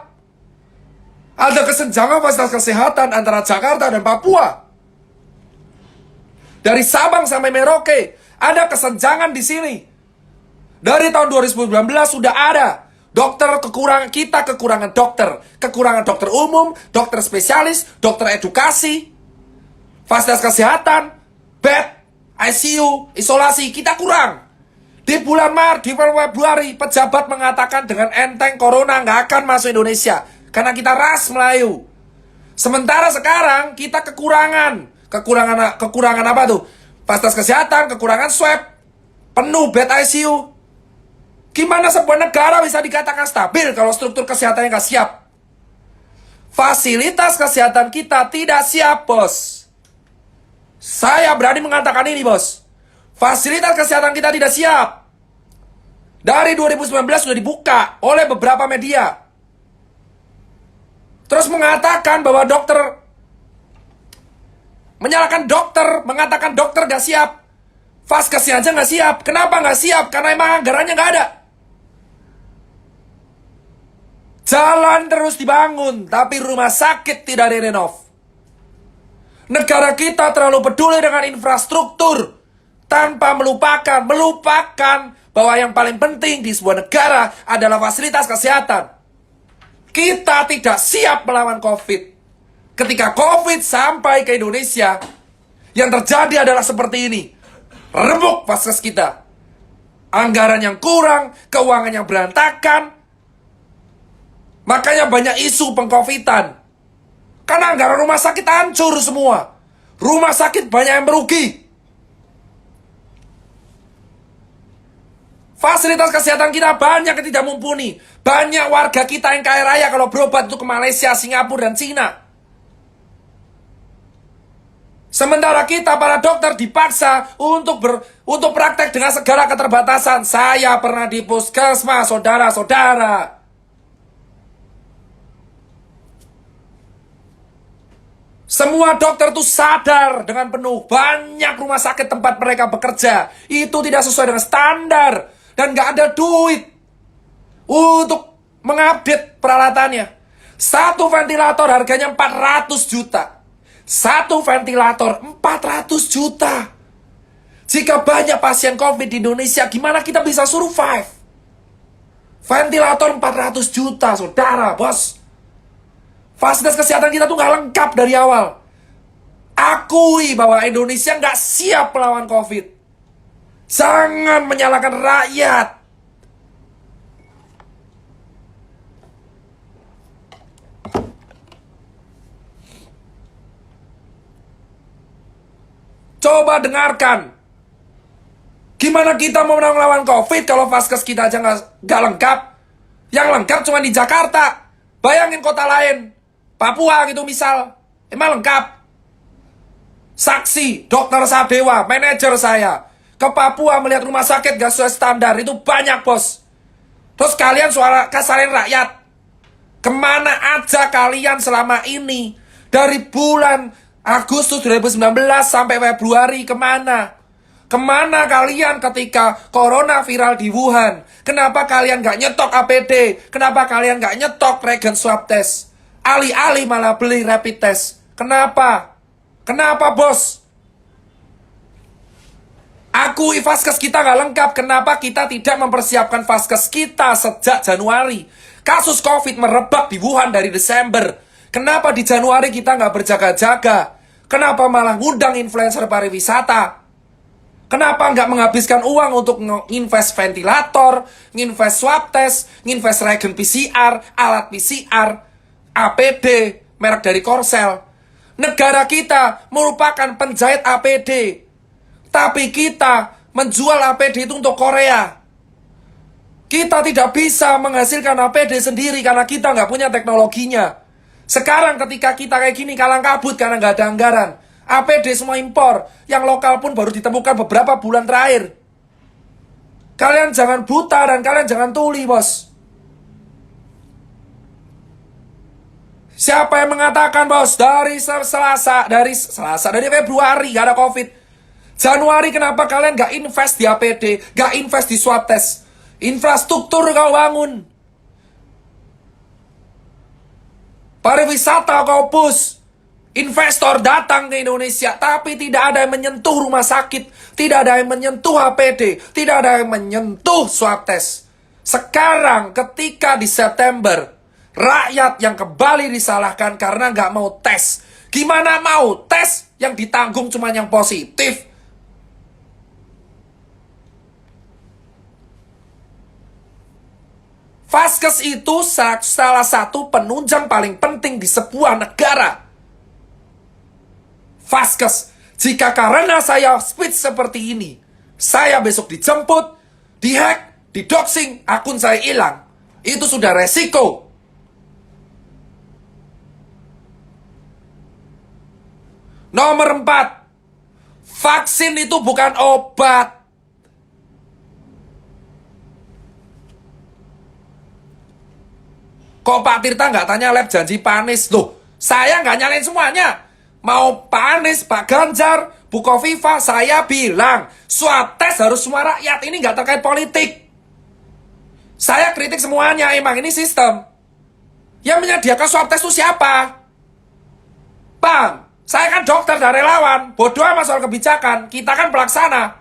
Ada kesenjangan fasilitas kesehatan antara Jakarta dan Papua. Dari Sabang sampai Merauke, ada kesenjangan di sini. Dari tahun 2019 sudah ada. Dokter kekurangan dokter. Kekurangan dokter umum, dokter spesialis, dokter edukasi, fasilitas kesehatan, bed, ICU, isolasi, kita kurang. Di bulan Maret, di bulan Februari, pejabat mengatakan dengan enteng corona nggak akan masuk Indonesia. Karena kita ras Melayu. Sementara sekarang kita kekurangan apa tuh? Fasilitas kesehatan, kekurangan swab, penuh bed ICU. Gimana sebuah negara bisa dikatakan stabil kalau struktur kesehatannya nggak siap? Fasilitas kesehatan kita tidak siap, bos. Saya berani mengatakan ini, bos. Fasilitas kesehatan kita tidak siap. Dari 2019 sudah dibuka oleh beberapa media. Terus mengatakan bahwa menyalahkan dokter, mengatakan dokter gak siap. Vaskesnya aja gak siap. Kenapa gak siap? Karena emang anggarannya gak ada. Jalan terus dibangun, tapi rumah sakit tidak direnov. Negara kita terlalu peduli dengan infrastruktur tanpa melupakan bahwa yang paling penting di sebuah negara adalah fasilitas kesehatan. Kita tidak siap melawan COVID. Ketika COVID sampai ke Indonesia, yang terjadi adalah seperti ini. Remuk vaskes kita. Anggaran yang kurang, keuangan yang berantakan. Makanya banyak isu pengkovitan. Karena anggaran rumah sakit hancur semua. Rumah sakit banyak yang merugi. Fasilitas kesehatan kita banyak yang tidak mumpuni. Banyak warga kita yang kaya raya kalau berobat itu ke Malaysia, Singapura, dan Cina. Sementara kita para dokter dipaksa untuk praktek dengan segala keterbatasan. Saya pernah di puskesmas, saudara-saudara. Semua dokter itu sadar dengan penuh. Banyak rumah sakit tempat mereka bekerja itu tidak sesuai dengan standar. Dan gak ada duit untuk mengupdate peralatannya. Satu ventilator harganya 400 juta. Satu ventilator 400 juta. Jika banyak pasien COVID di Indonesia, gimana kita bisa survive? Ventilator 400 juta, saudara, bos. Fasilitas kesehatan kita tuh gak lengkap dari awal. Akui bahwa Indonesia gak siap melawan COVID. Jangan menyalahkan rakyat. Coba dengarkan. Gimana kita mau melawan COVID kalau vaskes kita aja nggak lengkap? Yang lengkap cuma di Jakarta. Bayangin kota lain. Papua gitu misal. Emang lengkap. Saksi, dokter Sadewa, manajer saya. Ke Papua melihat rumah sakit gak sesuai standar. Itu banyak, bos. Terus kalian kasarin rakyat. Kemana aja kalian selama ini? Dari bulan Agustus 2019 sampai Februari kemana? Kemana kalian ketika corona viral di Wuhan? Kenapa kalian gak nyetok APD? Kenapa kalian gak nyetok regen swab test? Alih-alih malah beli rapid test. Kenapa? Kenapa, bos? Akui vaskes kita gak lengkap. Kenapa kita tidak mempersiapkan vaskes kita sejak Januari? Kasus COVID merebak di Wuhan dari Desember. Kenapa di Januari kita gak berjaga-jaga? Kenapa malah ngundang influencer pariwisata? Kenapa nggak menghabiskan uang untuk nginvest ventilator, nginvest swab test, nginvest regen PCR, alat PCR, APD, merek dari Korsel. Negara kita merupakan penjahit APD. Tapi kita menjual APD itu untuk Korea. Kita tidak bisa menghasilkan APD sendiri karena kita nggak punya teknologinya. Sekarang ketika kita kayak gini kalang kabut karena nggak ada anggaran. APD semua impor. Yang lokal pun baru ditemukan beberapa bulan terakhir. Kalian jangan buta dan kalian jangan tuli, bos. Siapa yang mengatakan, bos, dari Februari gak ada COVID. Januari kenapa kalian gak invest di APD, gak invest di swab test? Infrastruktur kau bangun. Pariwisata kau push. Investor datang ke Indonesia, tapi tidak ada yang menyentuh rumah sakit, tidak ada yang menyentuh APD, tidak ada yang menyentuh swab test. Sekarang ketika di September, rakyat yang kembali disalahkan karena nggak mau tes. Gimana mau tes yang ditanggung cuma yang positif? Vaskes itu salah satu penunjang paling penting di sebuah negara. Vaskes, jika karena saya speech seperti ini, saya besok dijemput, dihack, didoxing, akun saya hilang. Itu sudah resiko. Nomor 4, vaksin itu bukan obat. Kok Pak Tirta nggak tanya lab janji Pak Anies? Loh, saya nggak nyalain semuanya. Mau Pak Anies, Pak Ganjar, Bu Kofifa, saya bilang swab tes harus semua rakyat. Ini nggak terkait politik. Saya kritik semuanya, emang ini sistem. Yang menyediakan swab tes itu siapa? Bang, saya kan dokter dan relawan. Bodoh amat soal kebijakan. Kita kan pelaksana.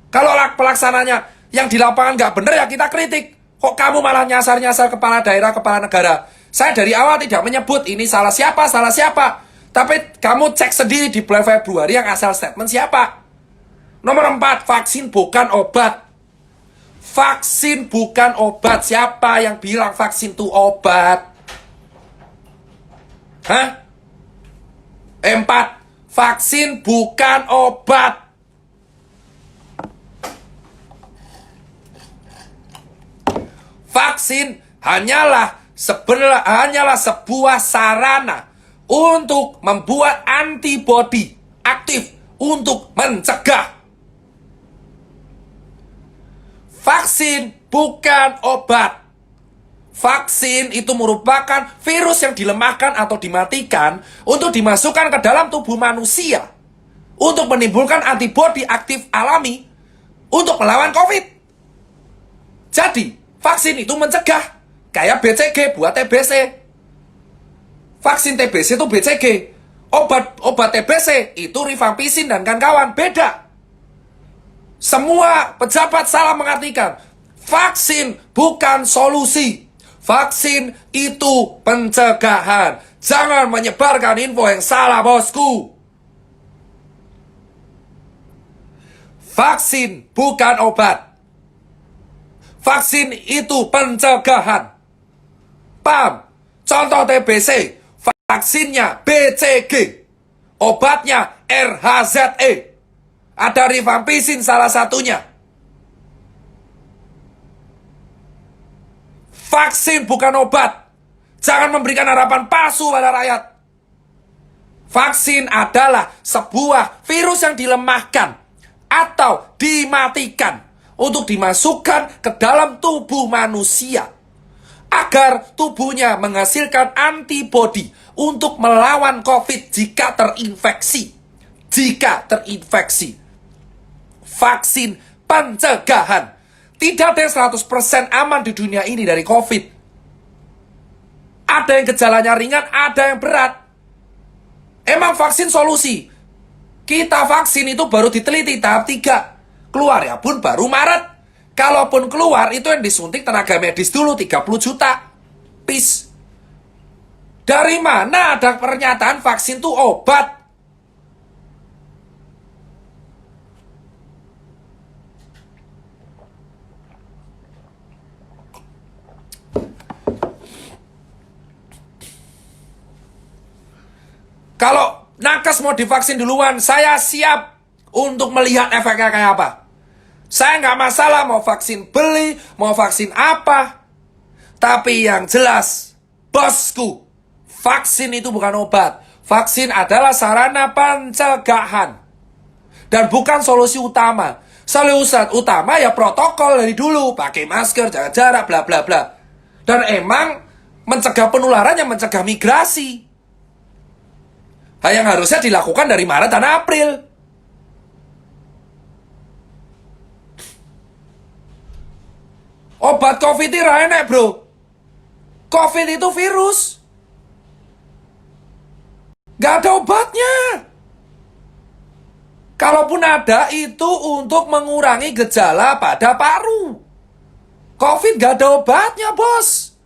Kalau pelaksananya yang di lapangan nggak bener ya kita kritik. Kok kamu malah nyasar-nyasar kepala daerah, kepala negara? Saya dari awal tidak menyebut ini salah siapa. Tapi kamu cek sendiri di bulan Februari yang asal statement siapa. Nomor 4, vaksin bukan obat. Vaksin bukan obat. Siapa yang bilang vaksin itu obat? Hah? 4, vaksin bukan obat. Vaksin hanyalah sebuah sarana untuk membuat antibodi aktif untuk mencegah. Vaksin bukan obat. Vaksin itu merupakan virus yang dilemahkan atau dimatikan untuk dimasukkan ke dalam tubuh manusia untuk menimbulkan antibodi aktif alami untuk melawan COVID. Jadi, vaksin itu mencegah. Kayak BCG buat TBC. Vaksin TBC itu BCG. Obat TBC itu rifampicin dan kawan-kawan. Beda. Semua pejabat salah mengartikan. Vaksin bukan solusi. Vaksin itu pencegahan. Jangan menyebarkan info yang salah, bosku. Vaksin bukan obat. Vaksin itu pencegahan. Paham? Contoh TBC, vaksinnya BCG, obatnya RHZE. Ada rifampicin salah satunya. Vaksin bukan obat. Jangan memberikan harapan palsu pada rakyat. Vaksin adalah sebuah virus yang dilemahkan atau dimatikan untuk dimasukkan ke dalam tubuh manusia agar tubuhnya menghasilkan antibodi untuk melawan COVID jika terinfeksi. Vaksin pencegahan. Tidak ada yang 100% aman di dunia ini dari COVID. Ada yang gejalanya ringan, ada yang berat. Emang vaksin solusi? Kita vaksin itu baru diteliti tahap 3. Keluar ya pun baru Maret. Kalaupun keluar itu yang disuntik tenaga medis dulu 30 juta. Peace. Dari mana ada pernyataan vaksin itu obat? Kalau nakes mau divaksin duluan, saya siap untuk melihat efeknya kayak apa. Saya nggak masalah mau vaksin beli, mau vaksin apa. Tapi yang jelas, bosku, vaksin itu bukan obat. Vaksin adalah sarana pencegahan. Dan bukan solusi utama. Solusi utama ya protokol dari dulu. Pakai masker, jaga jarak, bla bla bla. Dan emang mencegah penularan yang mencegah migrasi. Yang harusnya dilakukan dari Maret dan April. Obat COVID itu enak, bro. COVID itu virus. Gak ada obatnya. Kalaupun ada, itu untuk mengurangi gejala pada paru. COVID gak ada obatnya, bos.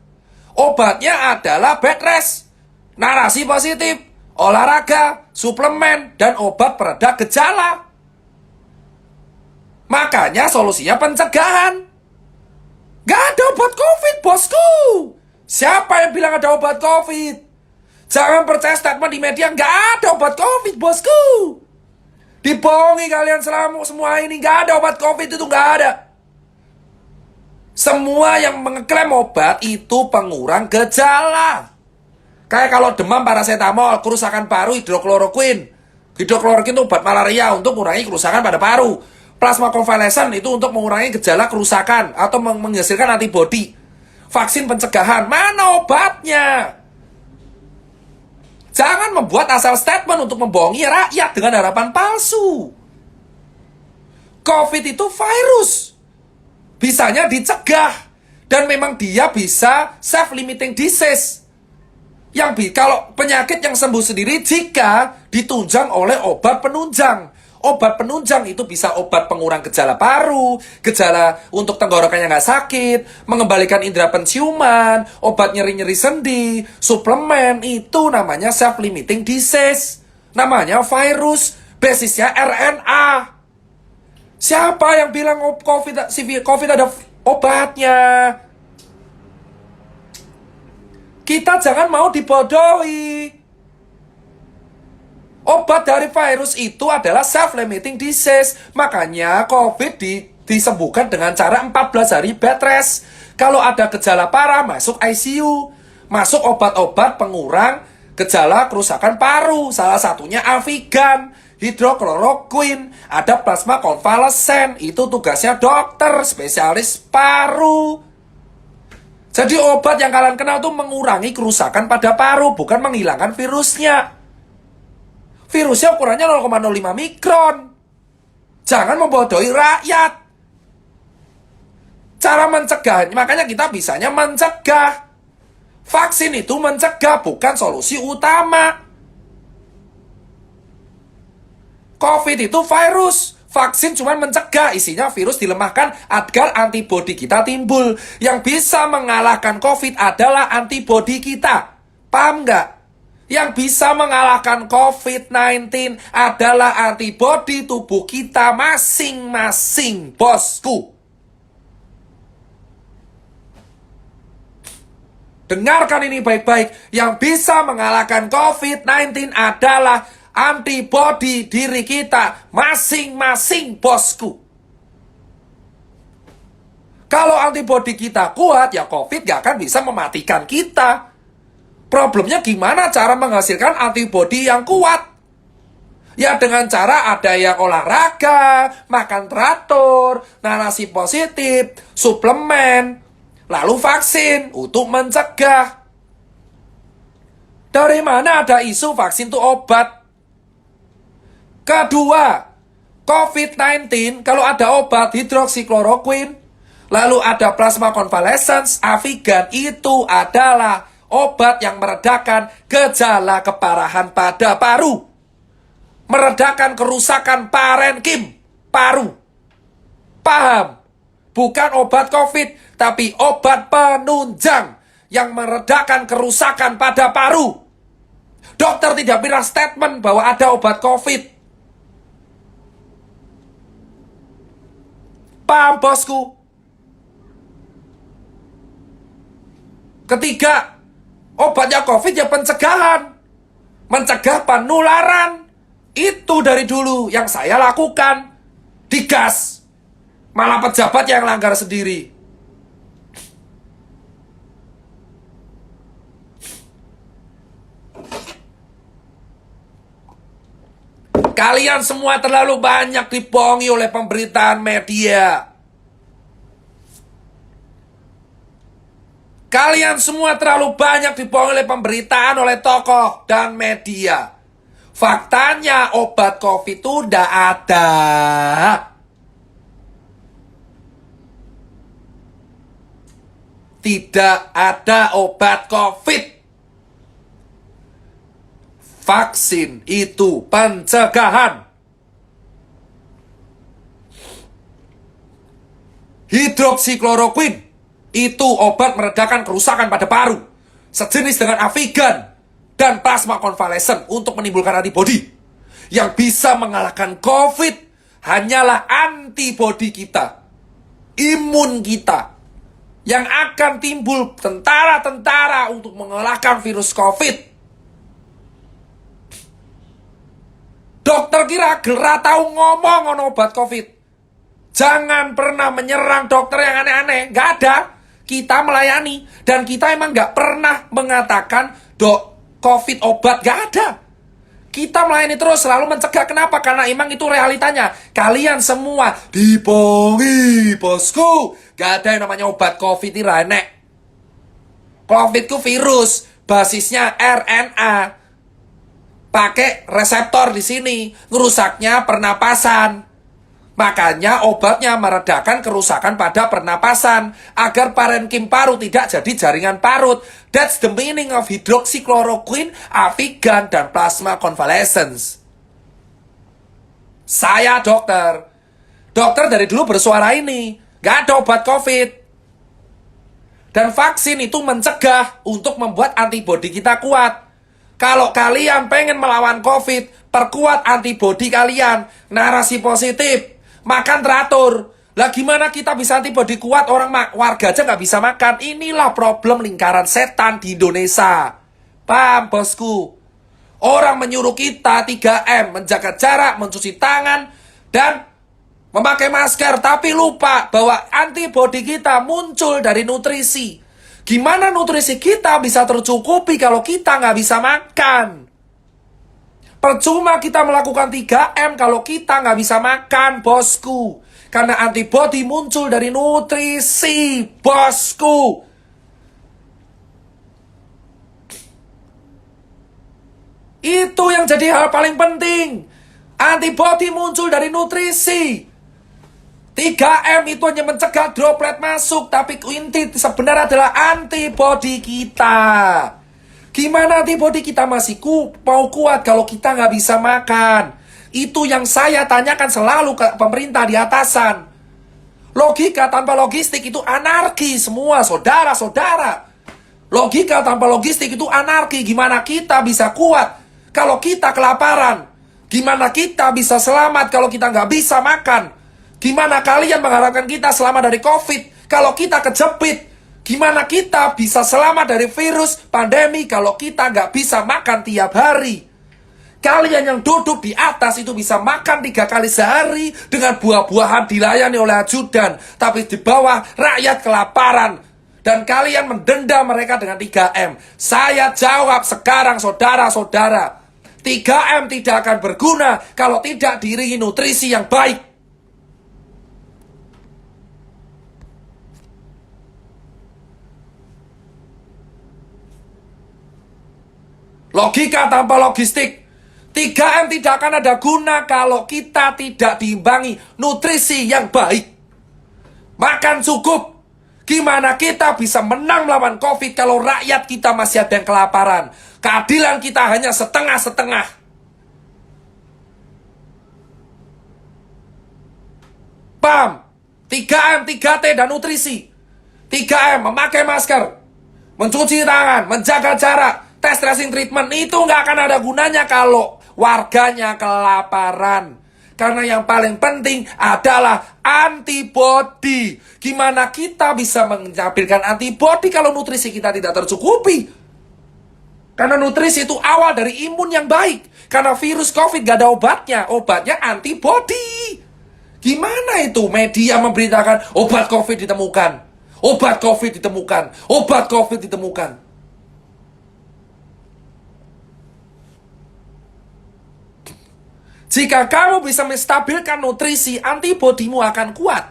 Obatnya adalah bed rest, narasi positif, olahraga, suplemen, dan obat pereda gejala. Makanya solusinya pencegahan. Gak ada obat COVID, bosku. Siapa yang bilang ada obat COVID? Jangan percaya statement di media, gak ada obat COVID, bosku. Dibohongi kalian selama semua ini, gak ada obat COVID itu, gak ada. Semua yang mengklaim obat itu pengurang gejala. Kayak kalau demam paracetamol, kerusakan paru hidrokloroquine. Hidrokloroquine itu obat malaria untuk mengurangi kerusakan pada paru. Plasma konvalesen itu untuk mengurangi gejala kerusakan atau menghasilkan antibodi. Vaksin pencegahan, mana obatnya? Jangan membuat asal statement untuk membohongi rakyat dengan harapan palsu. COVID itu virus. Bisanya dicegah. Dan memang dia bisa self-limiting disease. Kalau penyakit yang sembuh sendiri jika ditunjang oleh obat penunjang. Obat penunjang itu bisa obat pengurang gejala paru, gejala untuk tenggorokannya nggak sakit, mengembalikan indera penciuman, obat nyeri-nyeri sendi, suplemen, itu namanya self-limiting disease. Namanya virus, basisnya RNA. Siapa yang bilang COVID ada obatnya? Kita jangan mau dibodohi. Obat dari virus itu adalah self-limiting disease. Makanya COVID disembuhkan dengan cara 14 hari bed rest. Kalau ada gejala parah, masuk ICU. Masuk obat-obat pengurang gejala kerusakan paru. Salah satunya Avigan, hidrokloroquine, ada plasma konvalesen. Itu tugasnya dokter, spesialis paru. Jadi obat yang kalian kenal itu mengurangi kerusakan pada paru, bukan menghilangkan virusnya. Virusnya ukurannya 0,05 mikron. Jangan membodohi rakyat. Cara mencegah, makanya kita bisanya mencegah. Vaksin itu mencegah, bukan solusi utama. COVID itu virus. Vaksin cuma mencegah, isinya virus dilemahkan agar antibodi kita timbul. Yang bisa mengalahkan COVID adalah antibodi kita. Paham nggak? Yang bisa mengalahkan COVID-19 adalah antibodi tubuh kita masing-masing, bosku. Dengarkan ini baik-baik. Yang bisa mengalahkan COVID-19 adalah antibodi diri kita masing-masing, bosku. Kalau antibodi kita kuat, ya COVID gak akan bisa mematikan kita. Problemnya gimana cara menghasilkan antibodi yang kuat? Ya dengan cara ada yang olahraga, makan teratur, narasi positif, suplemen, lalu vaksin untuk mencegah. Dari mana ada isu vaksin itu obat? Kedua, COVID-19 kalau ada obat hidroksikloroquine, lalu ada plasma konvalesen, Avigan, itu adalah obat yang meredakan gejala keparahan pada paru. Meredakan kerusakan parenkim, paru. Paham? Bukan obat COVID, tapi obat penunjang yang meredakan kerusakan pada paru. Dokter tidak bilang statement bahwa ada obat COVID. Paham, bosku? Ketiga, obatnya COVID ya pencegahan. mencegah penularan. Itu dari dulu yang saya lakukan. Digas. Malah pejabat yang langgar sendiri. Kalian semua terlalu banyak dibohongi oleh pemberitaan media. Kalian semua terlalu banyak dibohongi oleh pemberitaan oleh tokoh dan media. Faktanya obat COVID itu udah ada. Tidak ada obat COVID. Vaksin itu pencegahan. Hidroksikloroquine itu obat meredakan kerusakan pada paru, sejenis dengan Avigan dan plasma konvalesen untuk menimbulkan antibodi. Yang bisa mengalahkan COVID hanyalah antibodi kita, imun kita, yang akan timbul tentara-tentara untuk mengalahkan virus COVID. Dokter kira gera tahu ngomong on obat COVID. Jangan pernah menyerang dokter yang aneh-aneh. Gak ada. Kita melayani. Dan kita emang gak pernah mengatakan COVID obat. Gak ada. Kita melayani terus, selalu mencegah. Kenapa? Karena emang itu realitanya. Kalian semua dibohongi, bosku. Gak ada yang namanya obat COVID ini renek. COVID itu virus. Basisnya RNA. Pakai reseptor di sini, ngerusaknya pernapasan. Makanya obatnya meredakan kerusakan pada pernapasan agar parenkim paru tidak jadi jaringan parut. That's the meaning of hidroksikloroquine, Avigan, dan plasma convalescence. Saya dokter. Dokter dari dulu bersuara ini. Gak ada obat COVID. Dan vaksin itu mencegah untuk membuat antibodi kita kuat. Kalau kalian pengen melawan COVID, perkuat antibodi kalian. Narasi positif, makan teratur. Lah gimana kita bisa antibodi kuat, orang warga aja nggak bisa makan. Inilah problem lingkaran setan di Indonesia. Paham, bosku? Orang menyuruh kita 3M, menjaga jarak, mencuci tangan, dan memakai masker. Tapi lupa bahwa antibodi kita muncul dari nutrisi. Gimana nutrisi kita bisa tercukupi kalau kita nggak bisa makan? Percuma kita melakukan 3M kalau kita nggak bisa makan, bosku. Karena antibodi muncul dari nutrisi, bosku. Itu yang jadi hal paling penting. Antibodi muncul dari nutrisi. 3M itu hanya mencegah droplet masuk, tapi inti sebenarnya adalah antibodi kita. Gimana antibodi kita masih mau kuat kalau kita nggak bisa makan? Itu yang saya tanyakan selalu ke pemerintah di atasan. Logika tanpa logistik itu anarki semua, saudara-saudara. Logika tanpa logistik itu anarki. Gimana kita bisa kuat kalau kita kelaparan? Gimana kita bisa selamat kalau kita nggak bisa makan? Gimana kalian mengharapkan kita selamat dari COVID kalau kita kejepit? Gimana kita bisa selamat dari virus pandemi kalau kita nggak bisa makan tiap hari? Kalian yang duduk di atas itu bisa makan 3 kali sehari dengan buah-buahan dilayani oleh ajudan. Tapi di bawah rakyat kelaparan. Dan kalian mendenda mereka dengan 3M. Saya jawab sekarang saudara-saudara. 3M tidak akan berguna kalau tidak diiringi nutrisi yang baik. Logika tanpa logistik. 3M tidak akan ada guna kalau kita tidak diimbangi nutrisi yang baik. Makan cukup. Gimana kita bisa menang melawan COVID kalau rakyat kita masih ada yang kelaparan? Keadilan kita hanya setengah-setengah. Paham? 3M, 3T, dan nutrisi. 3M, memakai masker, mencuci tangan, menjaga jarak, tes tracing treatment. Itu nggak akan ada gunanya kalau warganya kelaparan. Karena yang paling penting adalah antibodi. Gimana kita bisa menampilkan antibodi kalau nutrisi kita tidak tercukupi? Karena nutrisi itu awal dari imun yang baik. Karena virus COVID gak ada obatnya. Obatnya antibody. Gimana itu media memberitakan obat COVID ditemukan? Obat COVID ditemukan. Obat COVID ditemukan. Jika kamu bisa menstabilkan nutrisi, antibodimu akan kuat.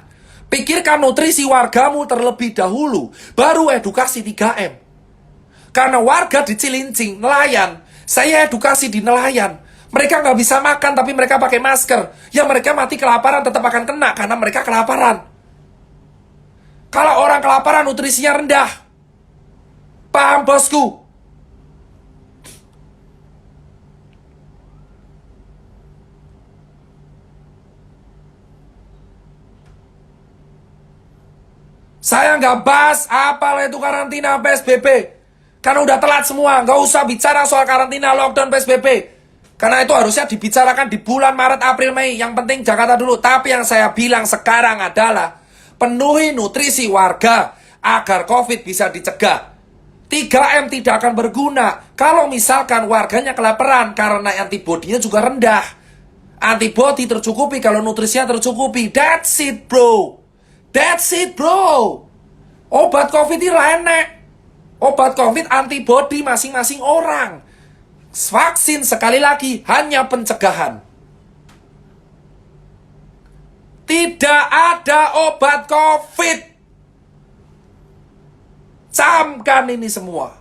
Pikirkan nutrisi wargamu terlebih dahulu, baru edukasi 3M. Karena warga di Cilincing, nelayan, saya edukasi di nelayan. Mereka nggak bisa makan, tapi mereka pakai masker. Ya mereka mati kelaparan tetap akan kena, karena mereka kelaparan. Kalau orang kelaparan, nutrisinya rendah. Paham, bosku? Saya nggak bahas apalah itu karantina PSBB. Karena udah telat semua. Nggak usah bicara soal karantina, lockdown, PSBB. Karena itu harusnya dibicarakan di bulan Maret, April, Mei. Yang penting Jakarta dulu. Tapi yang saya bilang sekarang adalah penuhi nutrisi warga agar COVID bisa dicegah. 3M tidak akan berguna kalau misalkan warganya kelaparan karena antibodinya juga rendah. Antibodi tercukupi kalau nutrisinya tercukupi. That's it, bro. That's it, bro. Obat COVID ini enak. Obat COVID antibodi masing-masing orang. Vaksin sekali lagi hanya pencegahan. Tidak ada obat COVID. Camkan ini semua.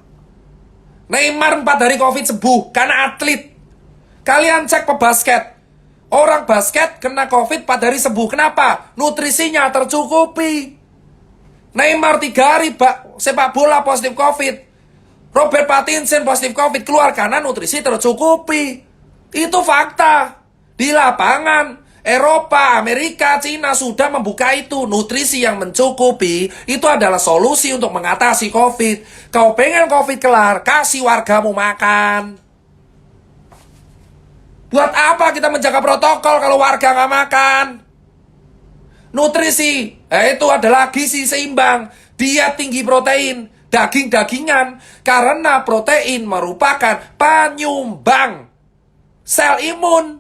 Neymar 4 hari COVID sembuh karena atlet. Kalian cek pebasket. Orang basket kena COVID 4 hari sembuh. Kenapa? Nutrisinya tercukupi. Neymar 3 hari sepak bola positif COVID. Robert Pattinson positif COVID keluar karena nutrisi tercukupi. Itu fakta. Di lapangan, Eropa, Amerika, Cina sudah membuka itu. Nutrisi yang mencukupi itu adalah solusi untuk mengatasi COVID. Kau pengen COVID kelar, kasih wargamu makan. Buat apa kita menjaga protokol kalau warga nggak makan? Nutrisi, itu adalah gizi seimbang, diet tinggi protein, daging-dagingan, karena protein merupakan penyumbang sel imun,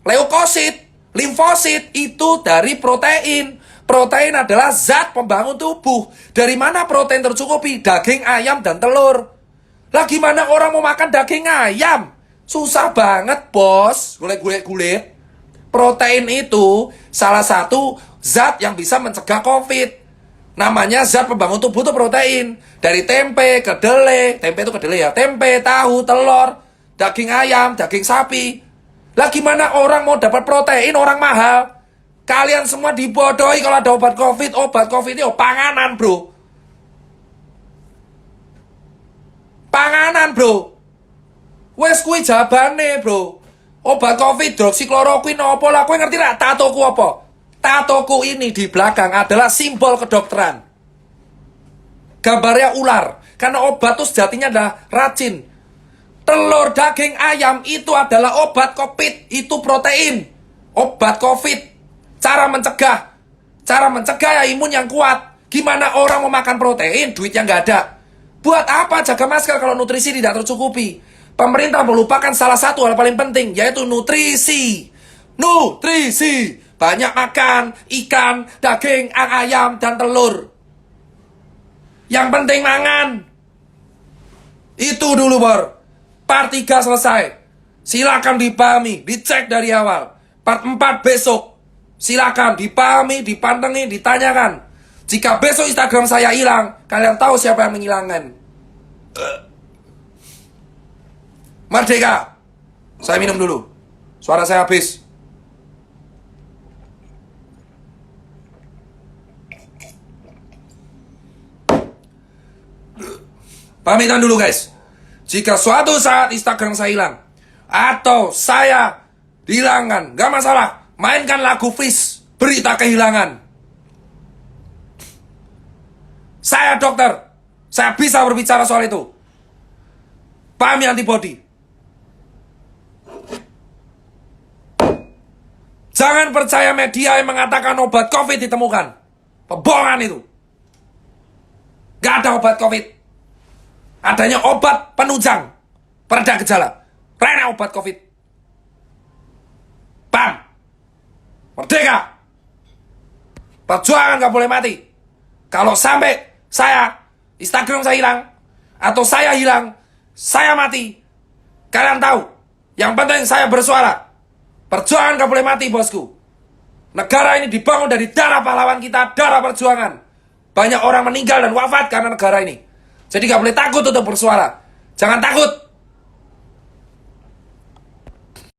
leukosit, limfosit itu dari protein. Protein adalah zat pembangun tubuh. Dari mana protein tercukupi? Daging, ayam, dan telur. Lah gimana orang mau makan daging ayam? Susah banget, bos. Gulet-gulet. Protein itu salah satu zat yang bisa mencegah COVID. Namanya zat pembangun tubuh itu protein. Dari tempe, kedelai. Tempe itu kedelai ya. Tempe, tahu, telur, daging ayam, daging sapi. Lah gimana orang mau dapat protein, orang mahal? Kalian semua dibodohi kalau ada obat COVID. Obat COVID itu panganan, bro. Panganan, bro. Wes kuwi jabane, bro. Obat COVID, hidroksikloroquine apa lah, kowe ngerti gak tatoku apa? Tatoku ini di belakang adalah simbol kedokteran. Gambarnya ular. Karena obat itu sejatinya adalah racun. Telur, daging, ayam itu adalah obat COVID. Itu protein. Obat COVID. Cara mencegah. Cara mencegah ya imun yang kuat. Gimana orang mau makan protein, duitnya nggak ada. Buat apa jaga masker kalau nutrisi tidak tercukupi? Pemerintah melupakan salah satu hal paling penting, yaitu nutrisi. Nutrisi. Banyak makan ikan, daging, ayam, dan telur. Yang penting mangan. Itu dulu, Bor. Part 3 selesai. Silakan dipahami, dicek dari awal. Part 4 besok. Silakan dipahami, dipantengi, ditanyakan. Jika besok Instagram saya hilang, kalian tahu siapa yang menghilangkan. Merdeka. Saya minum dulu. Suara saya habis. Pamitan dulu, guys. Jika suatu saat Instagram saya hilang atau saya dihilangkan, gak masalah. Mainkan lagu Fish, Berita Kehilangan. Saya dokter. Saya bisa berbicara soal itu. Pahami antibody. Jangan percaya media yang mengatakan obat COVID ditemukan. Pembohongan itu. Gak ada obat COVID. Adanya obat penunjang. Pereda gejala. Rena obat COVID. Pam. Merdeka. Perjuangan gak boleh mati. Kalau sampai Instagram saya hilang, atau saya hilang, saya mati, kalian tahu, yang penting saya bersuara. Perjuangan gak boleh mati, bosku. Negara ini dibangun dari darah pahlawan kita, darah perjuangan. Banyak orang meninggal dan wafat karena negara ini. Jadi gak boleh takut untuk bersuara. Jangan takut.